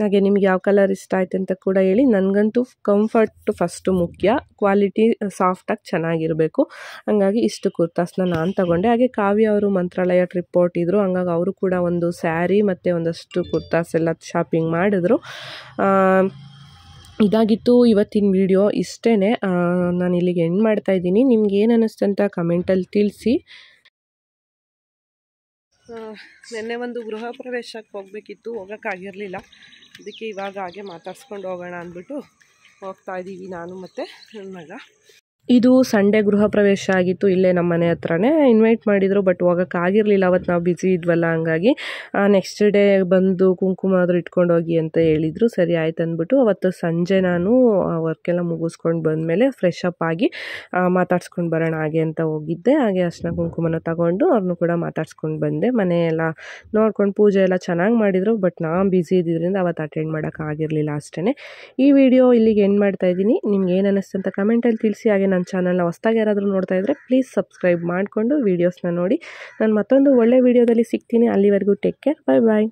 ಹಾಗೆ ನಿಮ್ಗೆ ಯಾವ ಕಲರ್ ಇಷ್ಟ ಆಯ್ತು ಅಂತ ಕೂಡ ಹೇಳಿ. ನನಗಂತೂ ಕಂಫರ್ಟ್ ಫಸ್ಟು ಮುಖ್ಯ, ಕ್ವಾಲಿಟಿ ಸಾಫ್ಟಾಗಿ ಚೆನ್ನಾಗಿರಬೇಕು. ಹಂಗಾಗಿ ಇಷ್ಟು ಕುರ್ತಾಸ್ನ ನಾನು ತಗೊಂಡೆ. ಹಾಗೆ ಕಾವ್ಯ ಅವರು ಮಂತ್ರಾಲಯ ಟ್ರಿಪ್ ಹೊರಟಿದ್ರು, ಹಂಗಾಗಿ ಅವರು ಕೂಡ ಒಂದು ಸ್ಯಾರಿ ಮತ್ತು ಒಂದಷ್ಟು ಕುರ್ತಾಸ್ ಎಲ್ಲ ಶಾಪಿಂಗ್ ಮಾಡಿದ್ರು. ಇದಾಗಿತ್ತು ಇವತ್ತಿನ ವಿಡಿಯೋ. ಇಷ್ಟೇ, ನಾನು ಇಲ್ಲಿಗೆ ಎಂಡ್ ಮಾಡ್ತಾ ಇದ್ದೀನಿ. ನಿಮ್ಗೆ ಏನು ಅನ್ನಿಸ್ತು ಅಂತ ಕಮೆಂಟಲ್ಲಿ ತಿಳಿಸಿ. ನಿನ್ನೆ ಒಂದು ಗೃಹ ಪ್ರವೇಶಕ್ಕೆ ಹೋಗಬೇಕಿತ್ತು, ಹೋಗೋಕ್ಕಾಗಿರಲಿಲ್ಲ. ಅದಕ್ಕೆ ಇವಾಗ ಹಾಗೆ ಮಾತಾಡ್ಸ್ಕೊಂಡು ಹೋಗೋಣ ಅಂದ್ಬಿಟ್ಟು ಹೋಗ್ತಾ ಇದ್ದೀವಿ ನಾನು ಮತ್ತು ನನ್ನ ಮಗ. ಇದು ಸಂಡೇ ಗೃಹ ಪ್ರವೇಶ ಆಗಿತ್ತು, ಇಲ್ಲೇ ನಮ್ಮ ಮನೆ ಹತ್ರನೇ ಇನ್ವೈಟ್ ಮಾಡಿದರು. ಬಟ್ ಹೋಗೋಕ್ಕಾಗಿರಲಿಲ್ಲ, ಅವತ್ತು ನಾವು ಬ್ಯುಸಿ ಇದ್ವಲ್ಲ. ಹಂಗಾಗಿ ನೆಕ್ಸ್ಟ್ ಡೇ ಬಂದು ಕುಂಕುಮ ಆದರೂ ಇಟ್ಕೊಂಡು ಹೋಗಿ ಅಂತ ಹೇಳಿದರು. ಸರಿ ಆಯ್ತು ಅಂದ್ಬಿಟ್ಟು ಅವತ್ತು ಸಂಜೆ ನಾನು ವರ್ಕೆಲ್ಲ ಮುಗಿಸ್ಕೊಂಡು ಬಂದಮೇಲೆ ಫ್ರೆಶ್ ಅಪ್ ಆಗಿ ಮಾತಾಡ್ಸ್ಕೊಂಡು ಬರೋಣ ಹಾಗೆ ಅಂತ ಹೋಗಿದ್ದೆ. ಹಾಗೆ ಅರ್ಶಿನ ಕುಂಕುಮನ ತಗೊಂಡು ಅವ್ರನ್ನೂ ಕೂಡ ಮಾತಾಡ್ಸ್ಕೊಂಡು ಬಂದೆ. ಮನೆಯೆಲ್ಲ ನೋಡ್ಕೊಂಡು ಪೂಜೆ ಎಲ್ಲ ಚೆನ್ನಾಗಿ ಮಾಡಿದರು. ಬಟ್ ನಾನು ಬ್ಯುಸಿ ಇದ್ದಿದ್ದರಿಂದ ಅವತ್ತು ಅಟೆಂಡ್ ಮಾಡೋಕ್ಕಾಗಿರಲಿಲ್ಲ ಅಷ್ಟೇ. ಈ ವಿಡಿಯೋ ಇಲ್ಲಿಗೆ ಎಂಡ್ ಮಾಡ್ತಾ ಇದ್ದೀನಿ. ನಿಮ್ಗೆ ಏನು ಅನ್ನಿಸ್ತು ಅಂತ ಕಮೆಂಟಲ್ಲಿ ತಿಳಿಸಿ. ಹಾಗೆ ನನ್ನ ಚಾನಲ್ನ ಹೊಸ್ದಾಗಿ ಯಾರಾದರೂ ನೋಡ್ತಾ ಇದ್ದರೆ ಪ್ಲೀಸ್ ಸಬ್ಸ್ಕ್ರೈಬ್ ಮಾಡಿಕೊಂಡು ವೀಡಿಯೋಸ್ನ ನೋಡಿ. ನಾನು ಮತ್ತೊಂದು ಒಳ್ಳೆ ವೀಡಿಯೋದಲ್ಲಿ ಸಿಗ್ತೀನಿ. ಅಲ್ಲಿವರೆಗೂ ಟೇಕ್ ಕೇರ್, ಬಾಯ್ ಬಾಯ್.